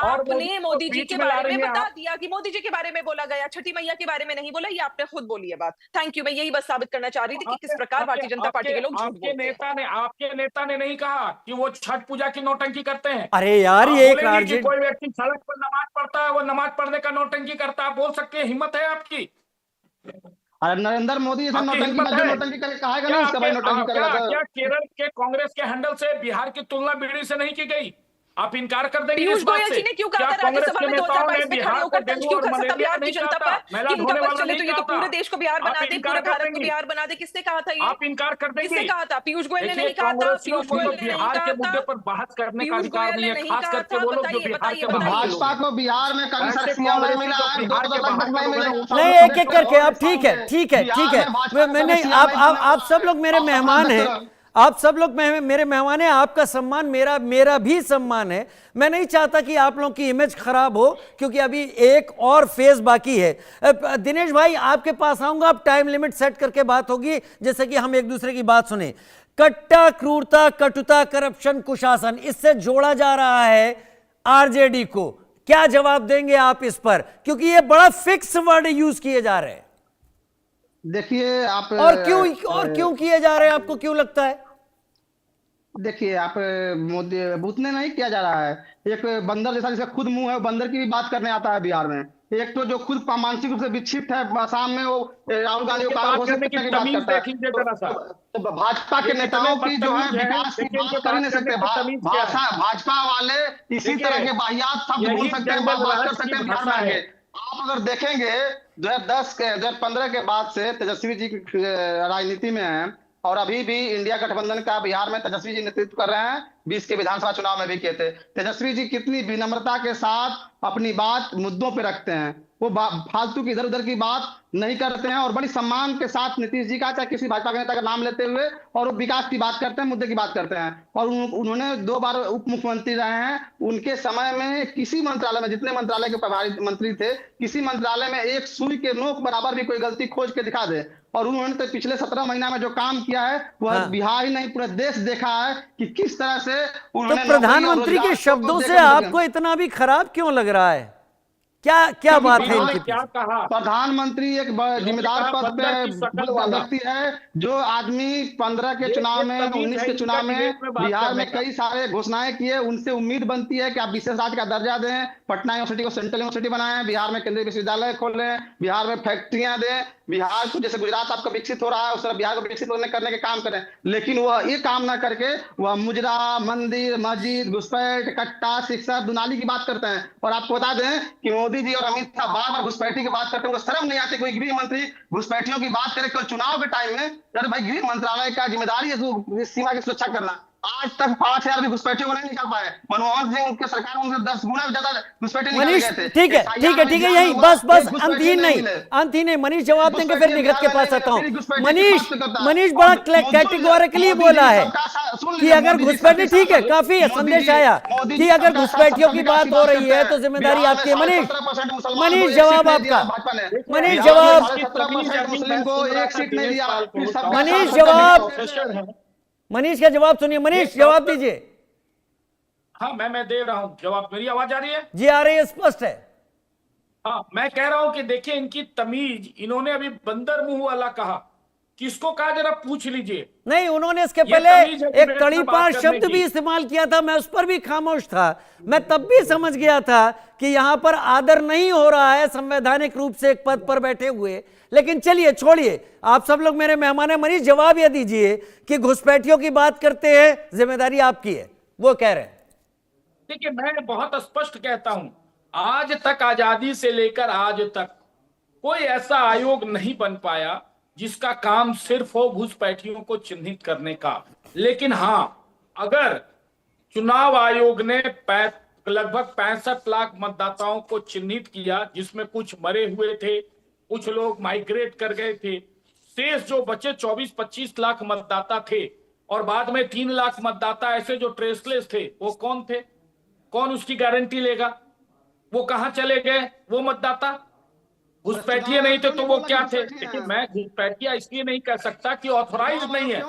आपने मोदी जी के बारे में बता दिया कि मोदी जी के बारे में बोला गया, छठी मैया के बारे में नहीं बोला। ये आपने खुद बोली है बात। थैंक यू, मैं यही बस साबित करना चाह रही थी कि किस प्रकार भारतीय जनता पार्टी के लोग झूठ बोलते हैं। आपके नेता ने नहीं कहा कि वो छठ पूजा की नौटंकी करते हैं। अरे यार, ये एक कोई व्यक्ति सड़क पर नमाज पढ़ता है, वो नमाज पढ़ने का नौटंकी करता है, आप बोल सकते हैं? हिम्मत है आपकी? अरे नरेंद्र मोदी जैसा नौटंकी करके कहेगा नहीं उसका भाई नौटंकी करेगा। क्या केरल के कांग्रेस के हैंडल से बिहार की तुलना बीड़ी से नहीं की गई? आप इनकार कर देंगे इस बात से? ने क्यों कहा था राज्यसभा में 2022 में खड़े होकर तंज क्यों कर सकता बिहार की जनता पर कि इनका बस चले तो ये तो पूरे देश को बिहार बना दे, पूरे भारत को बिहार बना दे? किसने कहा था ये? आप इनकार कर देंगे? किसने कहा था? पीयूष गोयल ने नहीं कहा था। पीयूष गोयल ने बिहार के मुद्दे पर बहस करने का अधिकार नहीं है, खास करके वो लोग जो बिहार के भाजपा को बिहार में कभी सीएम नहीं मिला है, नहीं, एक एक करके आप ठीक है, ठीक है, ठीक है। मैंने आप सब लोग मेरे मेहमान हैं, आप सब लोग मेरे मेहमान हैं। आपका सम्मान मेरा भी सम्मान है। मैं नहीं चाहता कि आप लोगों की इमेज खराब हो, क्योंकि अभी एक और फेज बाकी है। दिनेश भाई, आपके पास आऊंगा, आप टाइम लिमिट सेट करके बात होगी, जैसे कि हम एक दूसरे की बात सुने। कट्टा, क्रूरता, कटुता, करप्शन, कुशासन, इससे जोड़ा जा रहा है आरजेडी को। क्या जवाब देंगे आप इस पर, क्योंकि ये बड़ा फिक्स वर्ड यूज किए जा रहे हैं? देखिए आप और क्यों किए जा रहे हैं, आपको क्यों लगता है? देखिए आप मोदी बूतने नहीं किया जा रहा है। एक बंदर जैसा, जिसका खुद मुंह है, बंदर की भी बात करने आता है बिहार में। एक तो जो खुद मानसिक रूप से विक्षिप्त है, आसाम में वो राहुल गांधी को भाजपा के नेताओं की जो है विकास की बात कर नहीं सकते। भाजपा वाले इसी तरह के वाहियात शब्द बोल सकते हैं, बात कर सकते हैं बिहार में आके। आप अगर देखेंगे 2015 के बाद से तेजस्वी जी राजनीति में है, और अभी भी इंडिया गठबंधन का बिहार में तेजस्वी जी नेतृत्व कर रहे हैं। 20 के विधानसभा चुनाव में भी किए थे। तेजस्वी जी कितनी विनम्रता के साथ अपनी बात मुद्दों पे रखते हैं। वो फालतू की इधर उधर की बात नहीं करते हैं और बड़ी सम्मान के साथ नीतीश जी का चाहे किसी भाजपा के नेता का नाम लेते हुए और वो विकास की बात करते हैं, मुद्दे की बात करते हैं। और उन्होंने 2 बार उप मुख्यमंत्री रहे हैं। उनके समय में किसी मंत्रालय में, जितने मंत्रालय के प्रभारी मंत्री थे, किसी मंत्रालय में एक सुई के नोक बराबर भी कोई गलती खोज के दिखा दे। और उन्होंने तो पिछले 17 महीना में जो काम किया है वह हाँ। बिहार ही नहीं पूरे देश देखा है कि किस तरह से तो उन्होंने प्रधानमंत्री के शब्दों से आपको इतना भी खराब क्यों लग रहा है? क्या बात है इनकी? क्या कहा? प्रधानमंत्री एक जिम्मेदार पद बंदर की शकल पे वाला व्यक्ति है जो आदमी 15 के चुनाव में, 19 के चुनाव में बिहार में कई सारे घोषणाएं किए। उनसे उम्मीद बनती है कि आप विशेष राज्य का दर्जा दें, पटना यूनिवर्सिटी को सेंट्रल यूनिवर्सिटी बनाएं, बिहार में केंद्रीय विश्वविद्यालय खोलें, बिहार में फैक्ट्रियां दें, बिहार को जैसे गुजरात आपका विकसित हो रहा है उस तरह बिहार को विकसित करने के काम करें। लेकिन वह ये काम ना करके वह मुजरा, मंदिर, मस्जिद, घुसपैठ, कट्टा, शिक्षा, दुनाली की बात करते हैं। और आपको बता दें कि मोदी जी और अमित शाह बार बार घुसपैठी की बात करते हैं, उनको शर्म नहीं आती कोई गृह मंत्री घुसपैठियों की बात करे कल चुनाव के टाइम में? अरे भाई, गृह मंत्रालय का जिम्मेदारी है सीमा की सुरक्षा करना। आज तक 5,000 भी घुसपैठियों को नहीं निकाल पाए। मनमोहन सिंह उनके सरकार में उनसे 10 गुना ज्यादा घुसपैठे निकाले मनीष, गए थे। ठीक है, यही बस अंत ही नहीं। मनीष जवाब देंगे, फिर निगत के पास आता हूँ। मनीष बड़ा कैटेगोरिकली बोला है कि अगर घुसपैठी, ठीक है, काफी है, संदेश आया कि अगर घुसपैठियों की बात हो रही है तो जिम्मेदारी आपकी है। मनीष जवाब आपका, मनीष जवाब, मनीष का जवाब सुनिए। मनीष जवाब दीजिए। हाँ, मैं दे रहा हूं जवाब। मेरी आवाज आ रही है? जी आ रही है, स्पष्ट है। हाँ, मैं कह रहा हूं कि देखिए इनकी तमीज। इन्होंने अभी बंदर मुंह वाला कहा, किसको कहा जरा पूछ लीजिए। नहीं, उन्होंने इसके पहले एक तड़ीपार शब्द भी इस्तेमाल किया था, मैं उस पर भी खामोश था। मैं तब भी समझ गया था कि यहां पर आदर नहीं हो रहा है संवैधानिक रूप से एक पद पर बैठे हुए। लेकिन चलिए, छोड़िए, आप सब लोग मेरे मेहमान हैं। मनीष जवाब यह दीजिए कि घुसपैठियों की बात करते हैं, जिम्मेदारी आपकी है, वो कह रहे हैं। देखिए, मैं बहुत स्पष्ट कहता हूं, आज तक, आजादी से लेकर आज तक कोई ऐसा आयोग नहीं बन पाया जिसका काम सिर्फ हो घुसपैठियों को चिन्हित करने का। लेकिन हां, अगर चुनाव आयोग ने लगभग 65 लाख मतदाताओं को चिन्हित किया, जिसमें कुछ मरे हुए थे, कुछ लोग माइग्रेट कर गए थे, शेष जो बचे 24-25 लाख मतदाता थे, और बाद में 3 लाख मतदाता ऐसे जो ट्रेसलेस थे, वो कौन थे? कौन उसकी गारंटी लेगा? वो कहां चले गए वो मतदाता? घुसपैठिए नहीं थे तो वो क्या थे? लेकिन मैं घुसपैठिया इसलिए नहीं कह सकता कि ऑथोराइज नहीं है,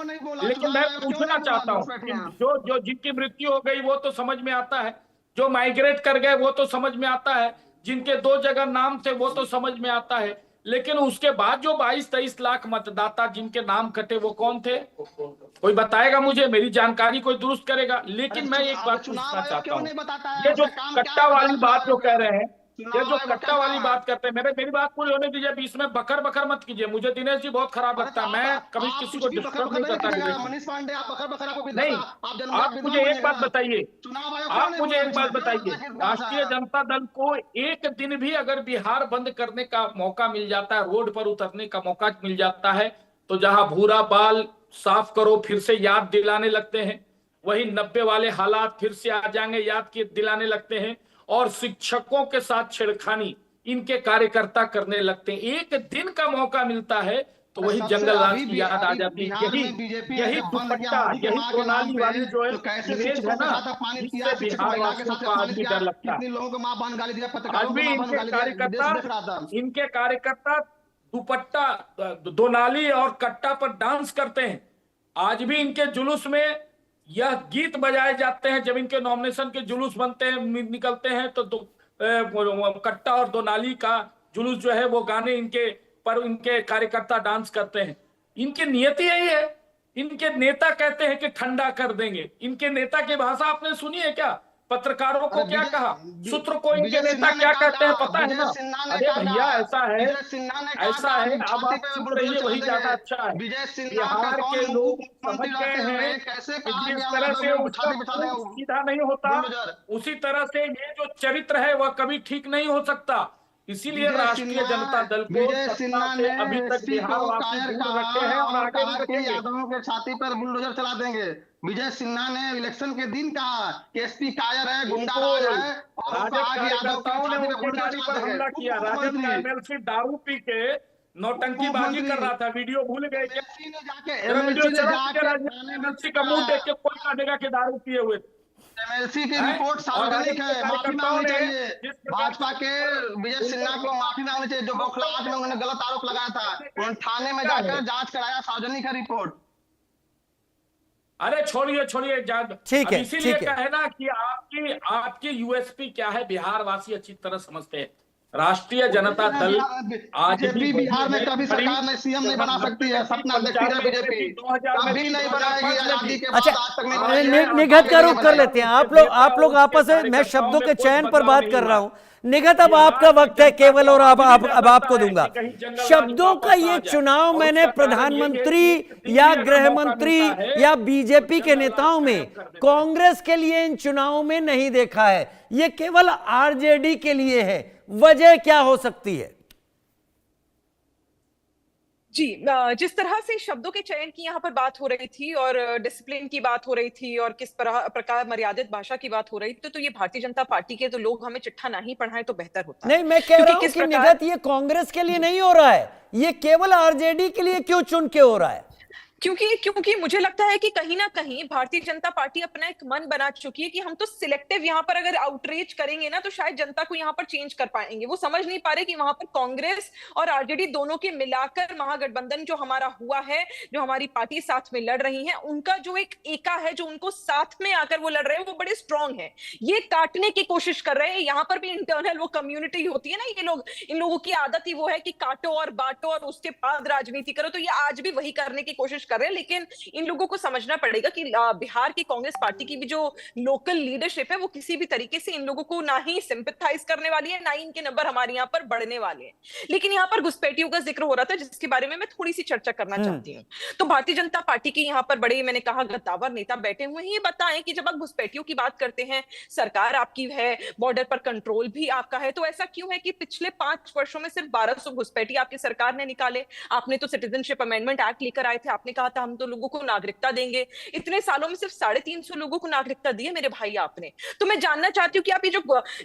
लेकिन मैं पूछना चाहता हूं कि जो जिनकी मृत्यु हो गई वो तो समझ में आता है, जो माइग्रेट कर गए वो तो समझ में आता है, जिनके 2 जगह नाम थे वो तो समझ में आता है, लेकिन उसके बाद जो 22-23 लाख मतदाता जिनके नाम कटे वो कौन थे? कोई बताएगा मुझे? मेरी जानकारी कोई दुरुस्त करेगा? लेकिन मैं एक बात पूछना चाहता हूँ, ये जो कट्टा वाली बात जो कह रहे हैं, ये जो कट्टा वाली बात करते हैं, मेरी बात पूरी होने दीजिए। बीच में बकर बकर मत कीजिए, मुझे दिनेश जी बहुत खराब लगता है। मैं कभी किसी को डिस्टर्ब नहीं करता। नहीं, आप मुझे एक बात बताइए, राष्ट्रीय जनता दल को एक दिन भी अगर बिहार बंद करने का मौका मिल जाता है, रोड पर उतरने का मौका मिल जाता है, तो जहां भूरा बाल साफ करो फिर से याद दिलाने लगते हैं, वही 90 वाले हालात फिर से आ जाएंगे, याद दिलाने लगते हैं, और शिक्षकों के साथ छेड़खानी इनके कार्यकर्ता करने लगते हैं। एक दिन का मौका मिलता है तो वही जंगल राज की याद आ जाती है। यही दुपट्टा, यही प्रणाली वाली जो है इमेज है ना, इससे बिहार वासियों को आज भी डर लगता है। आज भी इनके कार्यकर्ता दुपट्टा, दोनाली और कट्टा पर डांस करते हैं। आज भी इनके जुलूस में यह गीत बजाए जाते हैं। जब इनके नॉमिनेशन के जुलूस बनते हैं, निकलते हैं, तो कट्टा और दोनाली का जुलूस जो है वो गाने इनके पर इनके कार्यकर्ता डांस करते हैं। इनकी नियति यही है। इनके नेता कहते हैं कि ठंडा कर देंगे। इनके नेता की भाषा आपने सुनी है क्या? पत्रकारों को क्या कहा? सूत्र को इनके नेता क्या कहते हैं पता है ना? अरे भैया, ऐसा है, अब आप चुप रहिए, वही ज्यादा अच्छा है। बिहार के लोग समझ गए हैं कि जिस तरह से उसका सीधा नहीं होता, उसी तरह से ये जो चरित्र है वह कभी ठीक नहीं हो सकता। इसीलिए विजय राष्ट्रीय सिन्हा जनता दल को विजय सत्ता सिन्हा से ने अभी तक एसपी बिहार को वासी कायर दूर रखे हैं कहा और और आगे भी कहा कि रखेंगे। यादवों के छाती पर बुलडोजर चला देंगे। विजय सिन्हा ने इलेक्शन के दिन कहा कि एसपी कायर है, गुंडा राज बिल्कुल, है, और राजद कहा कि यादव की कार्यकर्ताओं ने छाती पर उनकी बुलडोजर गाड़ी चला पर देंगे। हमला किया। उप राजद का मुख्यमंत्री एमएलसी दारू पी के नौटंकीबाजी कर रहा था, वीडियो भूल गए क्या? एमएलसी ने जाके जरा वीडियो एमएलसी ने चला जाके दीजिए, थाने में एमएलसी का मुंह देख के कोई काटेगा कि दारू पिए हुए थे। एमएलसी की हैं? रिपोर्ट और राजद सार्वजनिक के है, माफी कार्यकर्ताओं मांगनी ने चाहिए। जिस प्रकार भाजपा के विजय सिन्हा को माफी मांगनी चाहिए, जो बौखलाहट में उन्होंने गलत आरोप लगाया था। उन्होंने थाने में जाकर जांच कराया, सार्वजनिक है रिपोर्ट। अरे छोड़िए छोड़िए जान, ठीक है, अब इसीलिए ठीक है। कहना कि आपकी यूएसपी क्या है, बिहार वासी अच्छी तरह समझते हैं। राष्ट्रीय जनता दल आज भी बिहार में कभी सरकार में सीएम नहीं बना सकती है, सपना देखती है बीजेपी, कभी नहीं बनाएगी आजादी के बाद, अच्छा, आज तक नहीं बनाई है। निगत का रुख कर लेते हैं। आप लोग आपस में, मैं शब्दों के चयन पर बात कर रहा हूं। निगत, अब आपका वक्त है केवल, और अब आपको दूंगा शब्दों का। ये चुनाव मैंने प्रधानमंत्री या गृह मंत्री या बीजेपी के नेताओं में, कांग्रेस के लिए इन चुनावों में नहीं देखा है। ये केवल आरजेडी के लिए है। वजह क्या हो सकती है? जी, जिस तरह से शब्दों के चयन की यहाँ पर बात हो रही थी और डिसिप्लिन की बात हो रही थी और किस प्रकार मर्यादित भाषा की बात हो रही थी, तो ये भारतीय जनता पार्टी के तो लोग हमें चिट्ठा नहीं पढ़ाएं तो बेहतर होता है। नहीं, मैं कह रहा हूं कि निगत, ये कांग्रेस के लिए नहीं हो रहा है, ये केवल आरजेडी के लिए क्यों चुन के हो रहा है? क्योंकि मुझे लगता है कि कहीं ना कहीं भारतीय जनता पार्टी अपना एक मन बना चुकी है कि हम तो सिलेक्टिव यहाँ पर अगर आउटरीच करेंगे ना तो शायद जनता को यहाँ पर चेंज कर पाएंगे। वो समझ नहीं पा रहे कि वहां पर कांग्रेस और आरजेडी दोनों के मिलाकर महागठबंधन जो हमारा हुआ है, जो हमारी पार्टी साथ में लड़ रही है, उनका जो एक एका है, जो उनको साथ में आकर वो लड़ रहे हैं, वो बड़े स्ट्रांग है। ये काटने की कोशिश कर रहे हैं। यहाँ पर भी इंटरनल वो कम्युनिटी होती है ना, ये लोग, इन लोगों की आदत ही वो है कि काटो और बांटो और उसके बाद राजनीति करो। तो ये आज भी वही करने की कोशिश कर रहे हैं। लेकिन इन लोगों को समझना पड़ेगा कि बिहार की कांग्रेस पार्टी की भी जो लोकल लीडरशिप है, वो किसी भी तरीके से इन लोगों को ना ही सिंपैथाइज करने वाली है, ना ही इनके नंबर हमारे यहाँ पर बढ़ने वाले हैं। लेकिन यहाँ पर घुसपैठियों का जिक्र हो रहा था, जिसके बारे में मैं थोड़ी सी चर्चा करना चाहती हूँ। तो भारतीय जनता पार्टी की यहाँ पर बड़े, मैंने कहा, गद्दावर नेता बैठे हुए हैं। ये बताएं कि जब आप घुसपैठियों की बात करते हैं, सरकार आपकी है, बॉर्डर पर कंट्रोल भी आपका है, तो ऐसा क्यों है कि पिछले 5 वर्षों में सिर्फ 1200 घुसपैठी आपकी सरकार ने निकाले? आपने तो सिटीजनशिप अमेंडमेंट एक्ट लेकर आए थे, आपने कहा था हम तो लोगों को नागरिकता देंगे। इतने सालों में सिर्फ 350 लोगों को नागरिकता दी है मेरे भाई आपने। तो मैं जानना चाहती हूँ कि आप ये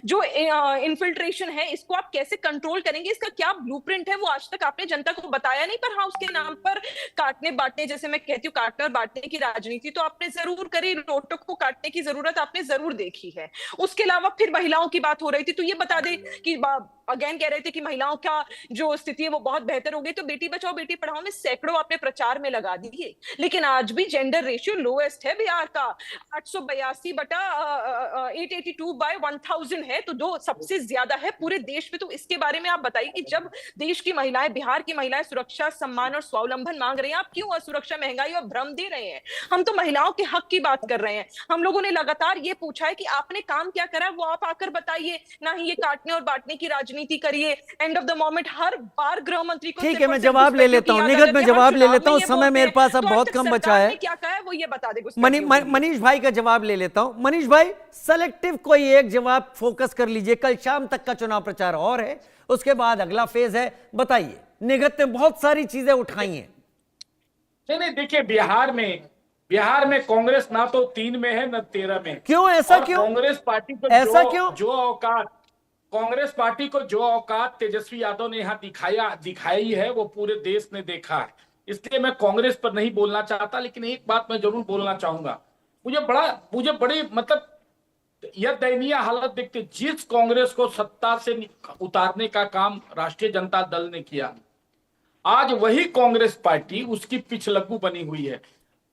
जो इन्फिल्ट्रेशन है, इसको आप कैसे कंट्रोल करेंगे? इसका क्या ब्लूप्रिंट है? वो आज तक आपने जनता को बताया नहीं, पर हाँ, उसके नाम पर काटने बांटने, जैसे मैं कहती हूँ, काटने और बांटने की राजनीति तो आपने जरूर करी। रोटक को काटने की जरूरत आपने जरूर देखी है। उसके अलावा फिर महिलाओं की बात हो रही थी, तो ये बता दे कि अगेन कह रहे थे कि महिलाओं का जो स्थिति है वो बहुत बेहतर हो गई। तो बेटी बचाओ बेटी पढ़ाओ में सैकड़ों आपने प्रचार में लगा दिए, लेकिन आज भी जेंडर रेशियो लोएस्ट है बिहार का। 882/1000 है, तो जो सबसे ज्यादा है पूरे देश में। तो इसके बारे में आप बताइए कि जब देश की महिलाएं, बिहार की महिलाएं सुरक्षा, सम्मान और स्वावलंबन मांग रही हैं, आप क्यों असुरक्षा, महंगाई और भ्रम दे रहे हैं? हम तो महिलाओं के हक की बात कर रहे हैं। हम लोगों ने लगातार ये पूछा है कि आपने काम क्या करा, वो आप आकर बताइए। ना ही ये काटने और बांटने की राजनीति करिए। एंड ऑफ द मोमेंट हर बार गृह मंत्री को, ठीक है, मैं जवाब ले लेता हूं निगत, मैं जवाब ले लेता हूं, समय मेरे पास अब बहुत कम बचा है। क्या कहा है वो ये बता दे। मनीष भाई का जवाब ले लेता हूं। मनीष भाई, सेलेक्टिव कोई एक जवाब फोकस कर लीजिए। कल शाम तक का चुनाव प्रचार और है, उसके बाद अगला फेज है। बताइए, निगत ने बहुत सारी चीजें उठाई हैं। नहीं, देखिए, बिहार में कांग्रेस ना तो 3 में है न 13 में। क्यों? ऐसा क्यों? कांग्रेस पार्टी को ऐसा क्यों? कांग्रेस पार्टी को जो औकात तेजस्वी यादव ने यहाँ दिखाई है, वो पूरे देश ने देखा है। इसलिए मैं कांग्रेस पर नहीं बोलना चाहता, लेकिन एक बात मैं जरूर बोलना चाहूंगा। मुझे बड़ी मतलब यह दयनीय हालत देखते, जिस कांग्रेस को सत्ता से उतारने का काम राष्ट्रीय जनता दल ने किया, आज वही कांग्रेस पार्टी उसकी पिछलग्गू बनी हुई है।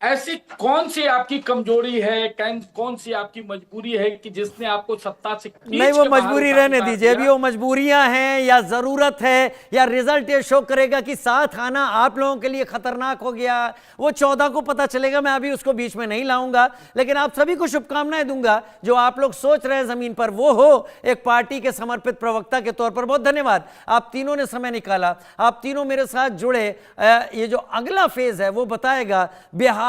ऐसी कौन सी आपकी कमजोरी है, कौन सी आपकी मजबूरी है कि जिसने आपको सत्ता से नहीं, वो मजबूरी रहने दीजिए। अभी वो मजबूरियां हैं या जरूरत है या रिजल्ट ये शो करेगा कि साथ आना आप लोगों के लिए खतरनाक हो गया, वो 14 को पता चलेगा। मैं अभी उसको बीच में नहीं लाऊंगा, लेकिन आप सभी को शुभकामनाएं दूंगा। जो आप लोग सोच रहे हैं जमीन पर वो हो, एक पार्टी के समर्पित प्रवक्ता के तौर पर बहुत धन्यवाद। आप तीनों ने समय निकाला, आप तीनों मेरे साथ जुड़े। ये जो अगला फेज है वो बताएगा बिहार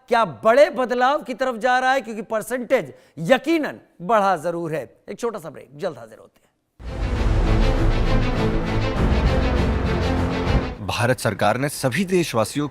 क्या बड़े बदलाव की तरफ जा रहा है, क्योंकि परसेंटेज यकीनन बढ़ा जरूर है। एक छोटा सा ब्रेक, जल्द हाजिर होते हैं। भारत सरकार ने सभी देशवासियों